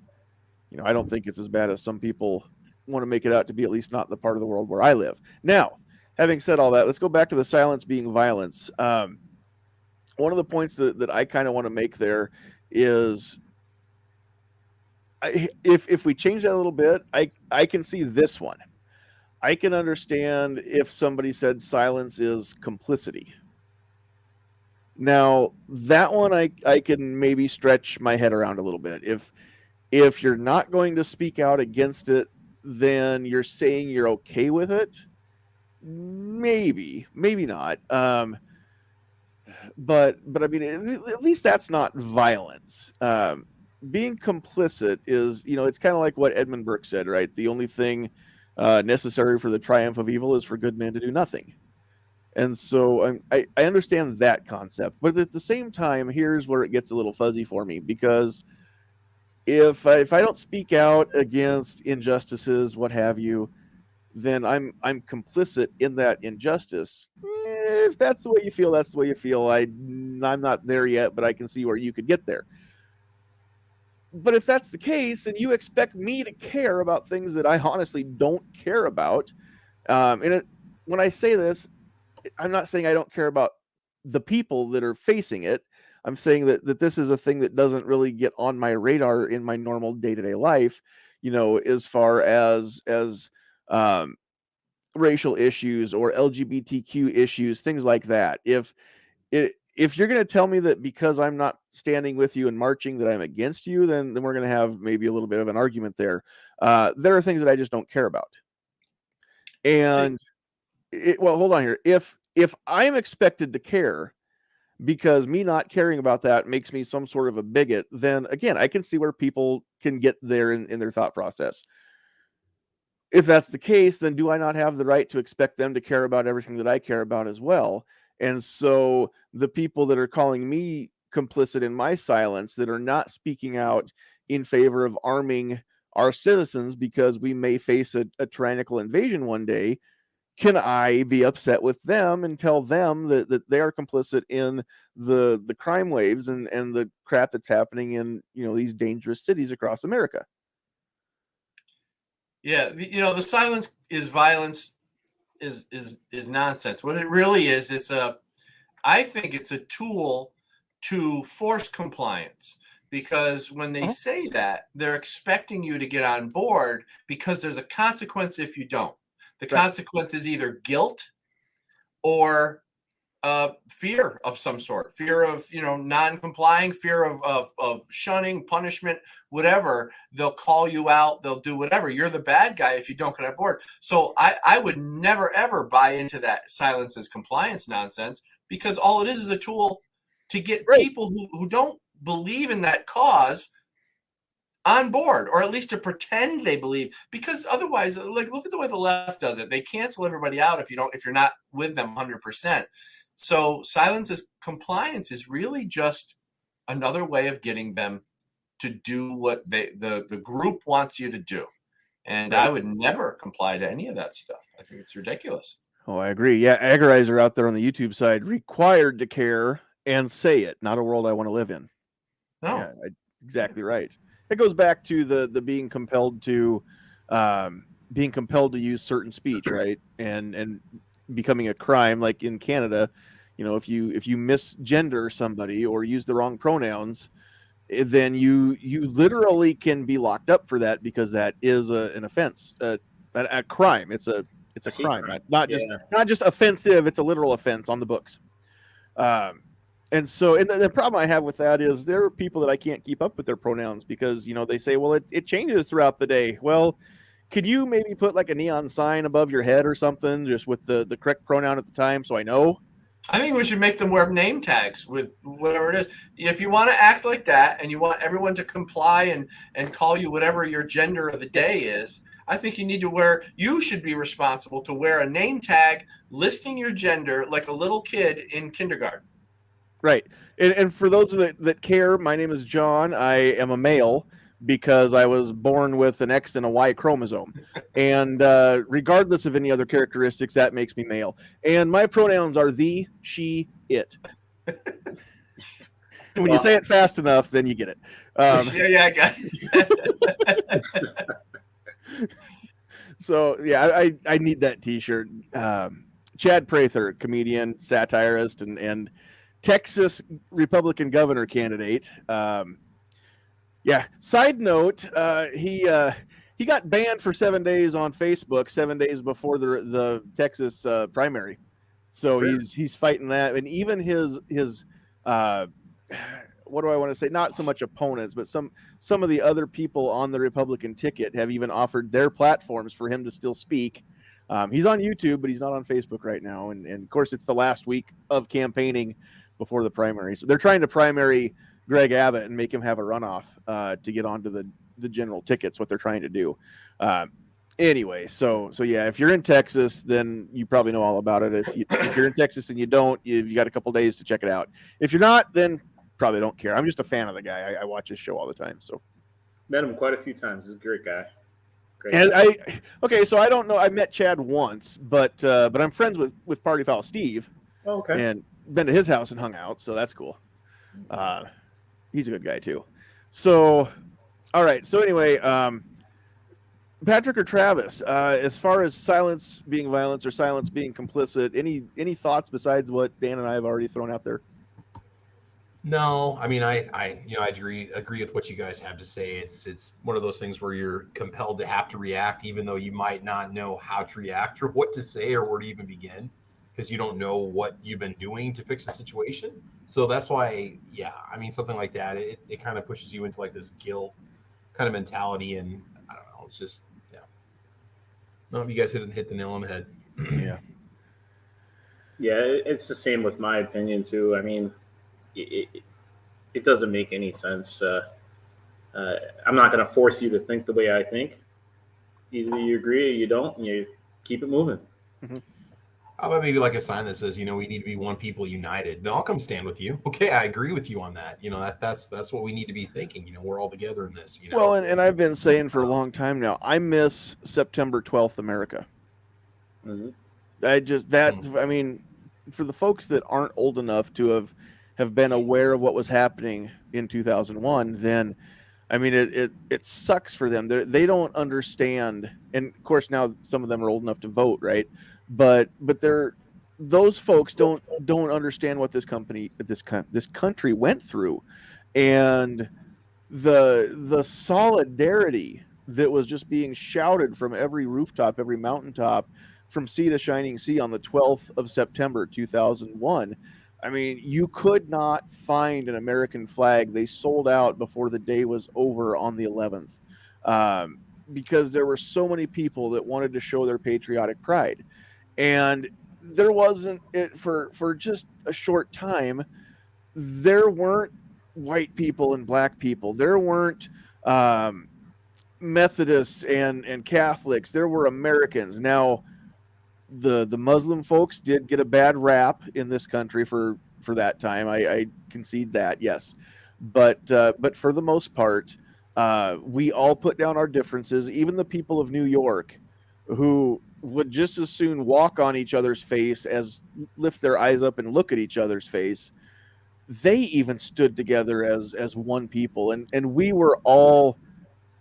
I don't think it's as bad as some people want to make it out to be, at least not in the part of the world where I live. Now, having said all that, let's go back to the silence being violence. One of the points that I kind of want to make there is, if we change that a little bit, I can see this one. I can understand if somebody said silence is complicity. Now, that one I can maybe stretch my head around a little bit. If you're not going to speak out against it, then you're saying you're okay with it. Maybe not. But I mean, at least that's not violence. Being complicit is, it's kind of like what Edmund Burke said, right? The only thing necessary for the triumph of evil is for good men to do nothing. And so I understand that concept, but at the same time, here's where it gets a little fuzzy for me, because if I don't speak out against injustices, what have you, then I'm complicit in that injustice. If that's the way you feel, that's the way you feel. I'm not there yet, but I can see where you could get there. But if that's the case, and you expect me to care about things that I honestly don't care about, when I say this, I'm not saying I don't care about the people that are facing it. I'm saying that this is a thing that doesn't really get on my radar in my normal day-to-day life, as far as racial issues or LGBTQ issues, things like that. If you're going to tell me that because I'm not standing with you and marching that I'm against you, then we're going to have maybe a little bit of an argument there. There are things that I just don't care about. And well, hold on here. If I'm expected to care because me not caring about that makes me some sort of a bigot, then again, I can see where people can get there in their thought process. If that's the case, then do I not have the right to expect them to care about everything that I care about as well? And so the people that are calling me complicit in my silence, that are not speaking out in favor of arming our citizens because we may face a tyrannical invasion one day, can I be upset with them and tell them that they are complicit in the crime waves and the crap that's happening in these dangerous cities across America? Yeah, the silence is violence is nonsense. What it really is, I think it's a tool to force compliance, because when they say that, they're expecting you to get on board because there's a consequence if you don't. The consequence is either guilt or fear of some sort, fear of non-complying, fear of shunning, punishment, whatever. They'll call you out, they'll do whatever. You're the bad guy if you don't get on board. So I would never ever buy into that silence is compliance nonsense, because all it is a tool to get people who don't believe in that cause on board, or at least to pretend they believe, because otherwise, like, look at the way the left does it. They cancel everybody out if you're not with them 100%. So silence is compliance is really just another way of getting them to do what the group wants you to do. And I would never comply to any of that stuff. I think it's ridiculous. Oh, I agree. Yeah, Agorizer out there on the YouTube side, required to care and say it. Not a world I want to live in. No, yeah, exactly right. It goes back to the being compelled to use certain speech, right? And becoming a crime, like in Canada. If you misgender somebody or use the wrong pronouns, then you literally can be locked up for that, because that is an offense, a crime. It's a crime, not just offensive. It's a literal offense on the books. And so, and the problem I have with that is there are people that I can't keep up with their pronouns, because they say, well, it changes throughout the day. Well, could you maybe put like a neon sign above your head or something, just with the correct pronoun at the time, so I know? I think we should make them wear name tags with whatever it is. If you want to act like that and you want everyone to comply and call you whatever your gender of the day is, I think you should be responsible to wear a name tag listing your gender like a little kid in kindergarten. Right. And for those that care, my name is John. I am a male because I was born with an X and a Y chromosome. And regardless of any other characteristics, that makes me male. And my pronouns are thee, she, it. When you say it fast enough, then you get it. Yeah, I got it. So, yeah, I need that T-shirt. Chad Prather, comedian, satirist, and Texas Republican governor candidate. Yeah. Side note, he got banned for 7 days on Facebook, 7 days before the Texas primary. So he's fighting that, and even his what do I want to say? Not so much opponents, but some of the other people on the Republican ticket have even offered their platforms for him to still speak. He's on YouTube, but he's not on Facebook right now. And of course, it's the last week of campaigning before the primary. So they're trying to primary Greg Abbott and make him have a runoff to get onto the general tickets, what they're trying to do. Anyway, so yeah, if you're in Texas, then you probably know all about it. If you're in Texas and you don't, you've got a couple days to check it out. If you're not, then probably don't care. I'm just a fan of the guy. I watch his show all the time. So met him quite a few times. He's a great guy. So I don't know. I met Chad once, but I'm friends with Party Foul Steve. Oh, okay. And been to his house and hung out, so that's cool. He's a good guy too. So, all right. So anyway, Patrick or Travis, as far as silence being violence or silence being complicit, any thoughts besides what Dan and I have already thrown out there? No, I mean, I agree with what you guys have to say. It's one of those things where you're compelled to have to react, even though you might not know how to react or what to say or where to even begin, because you don't know what you've been doing to fix the situation. So that's why, yeah, I mean, something like that, it kind of pushes you into like this guilt kind of mentality, and I don't know, it's just, yeah. No, you guys hit the nail on the head. Yeah. Yeah, it's the same with my opinion too. I mean, it doesn't make any sense. I'm not going to force you to think the way I think. Either you agree or you don't, and you keep it moving. Mm-hmm. How about maybe like a sign that says, we need to be one people united. Then I'll come stand with you. Okay, I agree with you on that. That's what we need to be thinking. We're all together in this. Well, and I've been saying for a long time now, I miss September 12th America. Mm-hmm. I mean, for the folks that aren't old enough to have been aware of what was happening in 2001, then I mean, it sucks for them. They don't understand, and of course now some of them are old enough to vote, right? But those folks don't understand what this country went through, and the solidarity that was just being shouted from every rooftop, every mountaintop, from sea to shining sea on the 12th of September 2001. I mean, you could not find an American flag. They sold out before the day was over on the 11th, because there were so many people that wanted to show their patriotic pride. And there wasn't it for just a short time. There weren't white people and black people. There weren't Methodists and Catholics. There were Americans. Now, the Muslim folks did get a bad rap in this country for that time. I concede that, yes, but for the most part, we all put down our differences. Even the people of New York, who would just as soon walk on each other's face as lift their eyes up and look at each other's face, they even stood together as one people, and we were all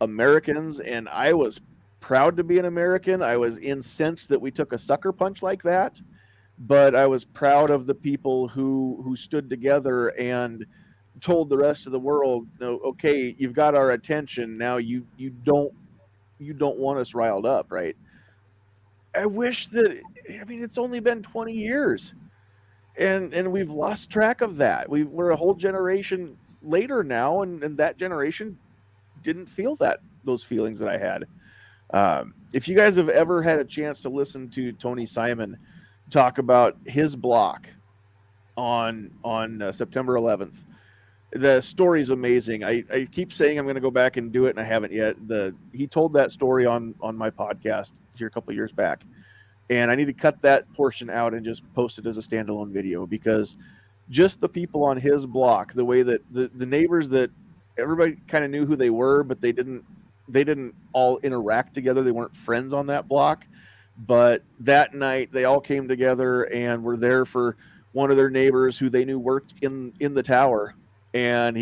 Americans, and I was proud to be an American. I was incensed that we took a sucker punch like that, but I was proud of the people who stood together and told the rest of the world, no, okay, you've got our attention now. You don't want us riled up, right? I wish that, I mean, it's only been 20 years. And we've lost track of that. We're a whole generation later now, and that generation didn't feel those feelings that I had. If you guys have ever had a chance to listen to Tony Simon talk about his block on September 11th, the story is amazing. I keep saying I'm going to go back and do it, and I haven't yet. He told that story on my podcast here a couple of years back. And I need to cut that portion out and just post it as a standalone video, because just the people on his block, the way that the neighbors, that everybody kind of knew who they were, but they didn't all interact together. They weren't friends on that block. But that night they all came together and were there for one of their neighbors who they knew worked in the tower. And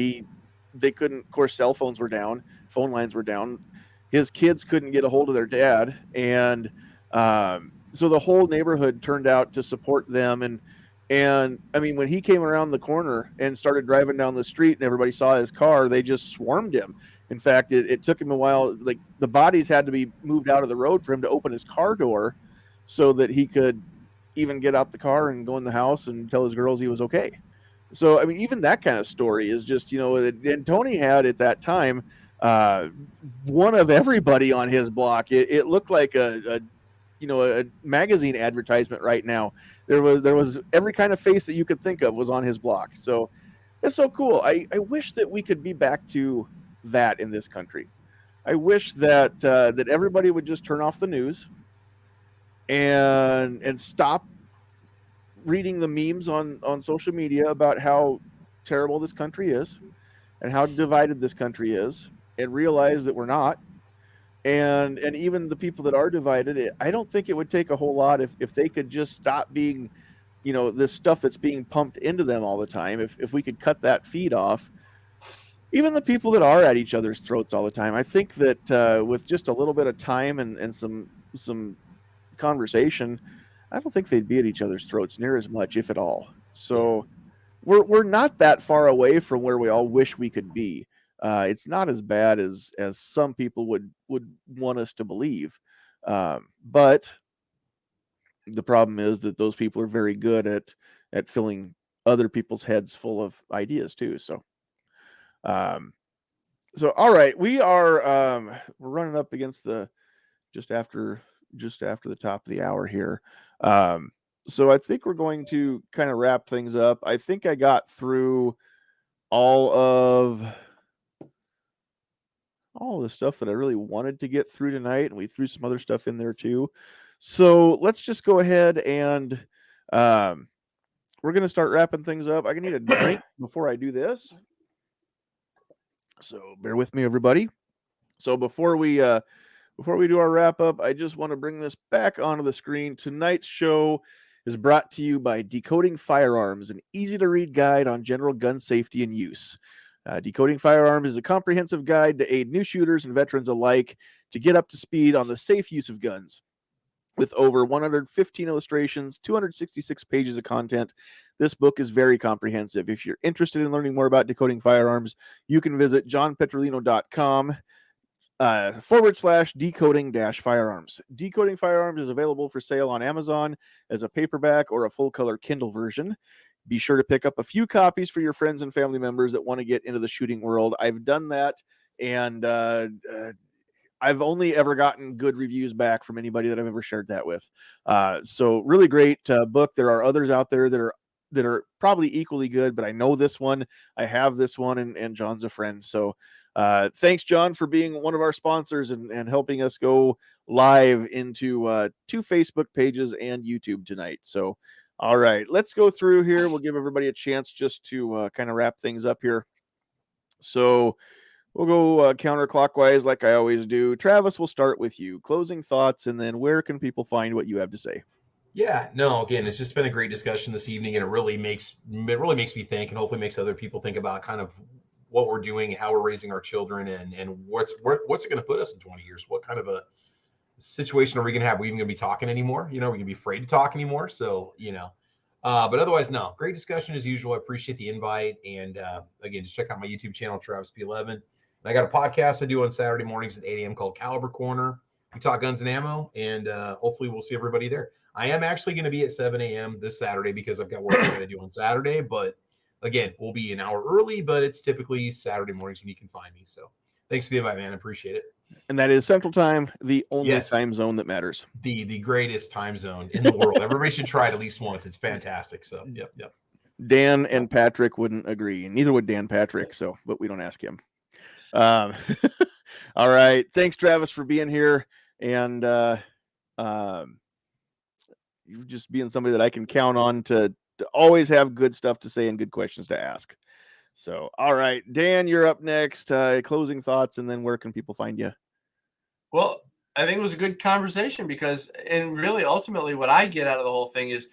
they couldn't, of course, cell phones were down, phone lines were down. His kids couldn't get a hold of their dad. And, so the whole neighborhood turned out to support them. And I mean, when he came around the corner and started driving down the street and everybody saw his car, they just swarmed him. In fact, it took him a while. Like, the bodies had to be moved out of the road for him to open his car door so that he could even get out the car and go in the house and tell his girls he was okay. So, I mean, even that kind of story is just, and Tony had at that time, one of everybody on his block. It looked like a magazine advertisement right now. There was every kind of face that you could think of was on his block. So it's so cool. I wish that we could be back to that in this country. I wish that that everybody would just turn off the news and stop reading the memes on social media about how terrible this country is and how divided this country is, and realize that we're not. And even the people that are divided, I don't think it would take a whole lot if they could just stop being, this stuff that's being pumped into them all the time. If we could cut that feed off, even the people that are at each other's throats all the time, I think that with just a little bit of time and some conversation, I don't think they'd be at each other's throats near as much, if at all. So we're not that far away from where we all wish we could be. It's not as bad as some people would want us to believe. But the problem is that those people are very good at filling other people's heads full of ideas too. So, all right, we're running up against just after the top of the hour here. So I think we're going to kind of wrap things up. I think I got through all the stuff that I really wanted to get through tonight, and we threw some other stuff in there too. So let's just go ahead and we're going to start wrapping things up. I need a drink before I do this, so bear with me, everybody. So before we do our wrap up, I just want to bring this back onto the screen. Tonight's show is brought to you by Decoding Firearms, an easy to read guide on general gun safety and use. Decoding Firearms is a comprehensive guide to aid new shooters and veterans alike to get up to speed on the safe use of guns. With over 115 illustrations, 266 pages of content, this book is very comprehensive. If you're interested in learning more about decoding firearms, you can visit johnpetrolino.com /decoding-firearms. Decoding Firearms is available for sale on Amazon as a paperback or a full-color Kindle version. Be sure to pick up a few copies for your friends and family members that want to get into the shooting world. I've done that, and I've only ever gotten good reviews back from anybody that I've ever shared that with. So really great book. There are others out there that are probably equally good, but I know this one. I have this one, and John's a friend. So thanks, John, for being one of our sponsors and helping us go live into 2 Facebook pages and YouTube tonight. So, all right, let's go through here. We'll give everybody a chance just to kind of wrap things up here. So we'll go counterclockwise like I always do. Travis, we'll start with you. Closing thoughts, and then where can people find what you have to say? Yeah, no, again, it's just been a great discussion this evening, and it really makes me think, and hopefully makes other people think about kind of what we're doing, how we're raising our children, and what's it going to put us in 20 years? What kind of a situation are we going to have? Are we even going to be talking anymore? We're going to be afraid to talk anymore. So, but otherwise, no, great discussion as usual. I appreciate the invite. And again, just check out my YouTube channel, Travis P11. And I got a podcast I do on Saturday mornings at 8 a.m. called Caliber Corner. We talk guns and ammo, and hopefully we'll see everybody there. I am actually going to be at 7 a.m. this Saturday because I've got work I got to do on Saturday. But again, we'll be an hour early, but it's typically Saturday mornings when you can find me. So thanks for the invite, man. I appreciate it. And that is Central Time, the only time zone that matters. The greatest time zone in the world. Everybody should try it at least once. It's fantastic. So, yep. Dan and Patrick wouldn't agree. Neither would Dan Patrick, but we don't ask him. All right. Thanks, Travis, for being here. And you just being somebody that I can count on to always have good stuff to say and good questions to ask. So, all right, Dan, you're up next. Closing thoughts, and then where can people find you? Well, I think it was a good conversation and really ultimately what I get out of the whole thing is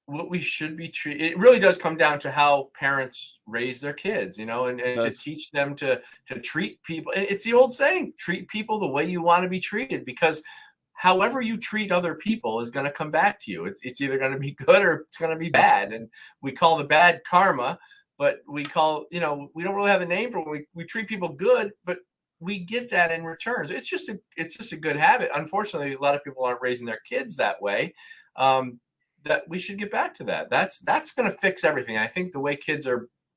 what we should be treated. It really does come down to how parents raise their kids, and to teach them to treat people. And it's the old saying, treat people the way you want to be treated, because however you treat other people is going to come back to you. It's either going to be good or it's going to be bad. And we call the bad karma, but we don't really have a name for it. We treat people good, but we get that in returns. It's just a good habit. Unfortunately, a lot of people aren't raising their kids that way. That we should get back to that. That's going to fix everything. I think the way kids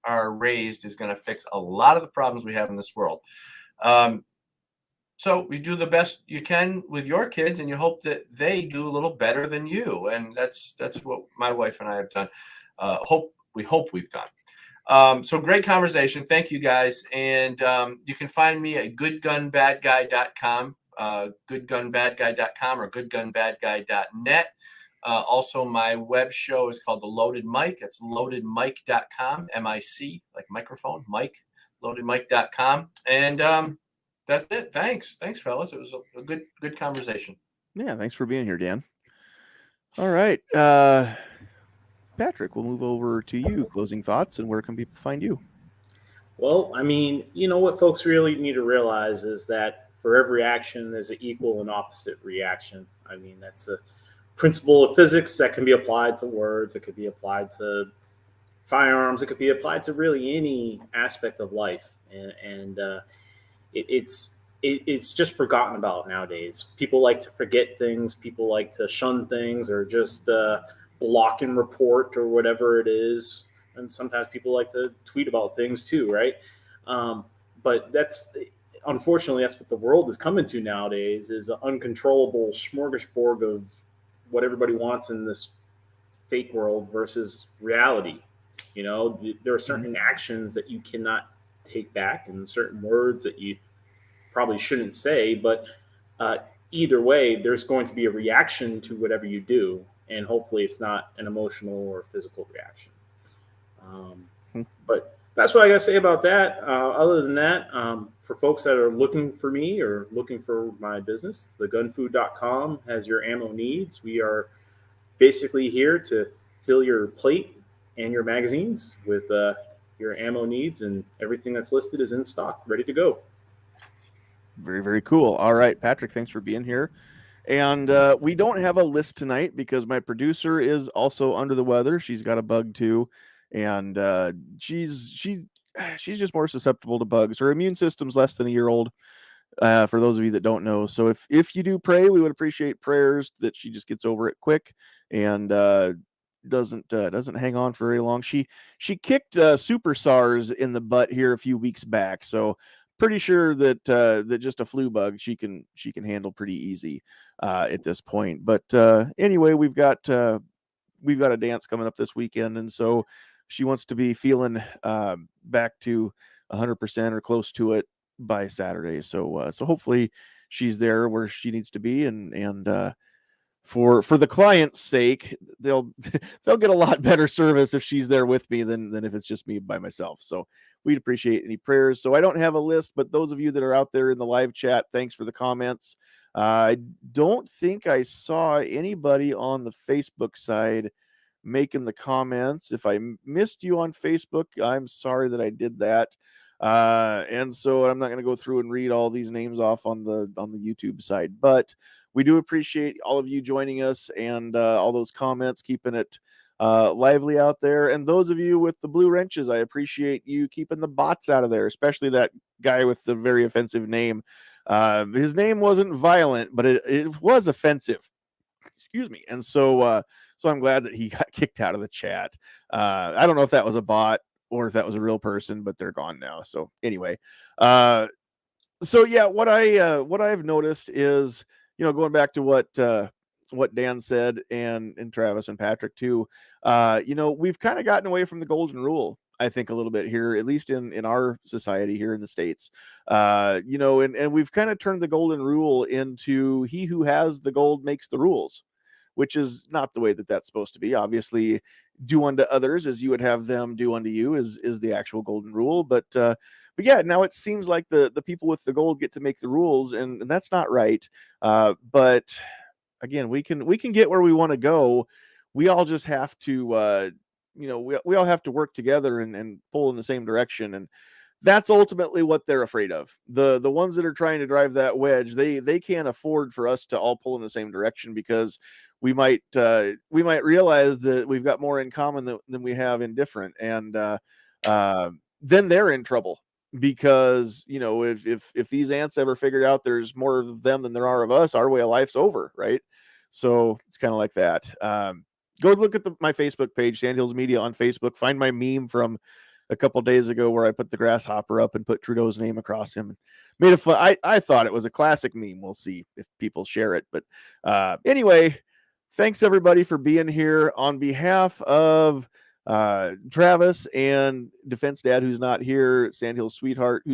are raised is going to fix a lot of the problems we have in this world. So you do the best you can with your kids, and you hope that they do a little better than you. And that's what my wife and I have done. We hope we've done. So great conversation. Thank you, guys. And you can find me at goodgunbadguy.com, goodgunbadguy.com, or goodgunbadguy.net. Also, my web show is called The Loaded Mic. It's loadedmic.com, M-I-C, like microphone, mic, loadedmic.com. And that's it. Thanks, fellas. It was a good conversation. Yeah, thanks for being here, Dan. All right. Patrick, we'll move over to you. Closing thoughts, and where can people find you? Well, I mean, what folks really need to realize is that for every action, there's an equal and opposite reaction. I mean, that's a principle of physics that can be applied to words. It could be applied to firearms. It could be applied to really any aspect of life. And it's just forgotten about nowadays. People like to forget things. People like to shun things, or just block and report, or whatever it is. And sometimes people like to tweet about things too, right? But unfortunately, that's what the world is coming to nowadays, is an uncontrollable smorgasbord of what everybody wants in this fake world versus reality. There are certain actions that you cannot take back, and certain words that you probably shouldn't say, but either way, there's going to be a reaction to whatever you do, and hopefully it's not an emotional or physical reaction. But that's what I got to say about that. Other than that, for folks that are looking for me or looking for my business, thegunfood.com has your ammo needs. We are basically here to fill your plate and your magazines with your ammo needs, and everything that's listed is in stock, ready to go. Very, very cool. All right, Patrick, thanks for being here. And we don't have a list tonight because my producer is also under the weather. She's got a bug too, and she's just more susceptible to bugs. Her immune system's less than a year old. For those of you that don't know, so if you do pray, we would appreciate prayers that she just gets over it quick and doesn't hang on for very long. She kicked Super SARS in the butt here a few weeks back, so pretty sure that that just a flu bug she can handle pretty easy at this point. But anyway, we've got a dance coming up this weekend, and so she wants to be feeling back to 100% or close to it by Saturday. So hopefully she's there where she needs to be, and for the client's sake, they'll get a lot better service if she's there with me than if it's just me by myself. So we'd appreciate any prayers. So I don't have a list, but those of you that are out there in the live chat, thanks for the comments. I don't think I saw anybody on the Facebook side making the comments. If I missed you on Facebook, I'm sorry that I did that. And so I'm not going to go through and read all these names off on the YouTube side, but we do appreciate all of you joining us and all those comments, keeping it lively out there. And those of you with the blue wrenches, I appreciate you keeping the bots out of there, especially that guy with the very offensive name. His name wasn't violent, but it was offensive. Excuse me. And so I'm glad that he got kicked out of the chat. I don't know if that was a bot or if that was a real person, but they're gone now. So anyway, so yeah, what I've noticed is, going back to what Dan said and Travis and Patrick too, we've kind of gotten away from the golden rule, I think, a little bit here, at least in our society here in the States, and we've kind of turned the golden rule into he who has the gold makes the rules, which is not the way that that's supposed to be. Obviously, do unto others as you would have them do unto you is the actual golden rule. But yeah, now it seems like the people with the gold get to make the rules, and that's not right. But again, we can get where we want to go. We all just have to, we all have to work together and pull in the same direction. And that's ultimately what they're afraid of. The ones that are trying to drive that wedge, they can't afford for us to all pull in the same direction, because we might realize that we've got more in common than we have in different, and then they're in trouble, because if these ants ever figured out there's more of them than there are of us, our way of life's over, right? So it's kind of like that. Go look at my Facebook page, Sandhills Media on Facebook. Find my meme from a couple days ago where I put the grasshopper up and put Trudeau's name across him. Made a fun. I thought it was a classic meme. We'll see if people share it. But anyway, thanks everybody for being here. On behalf of Travis and Defense Dad, who's not here, Sandhills Sweetheart, who's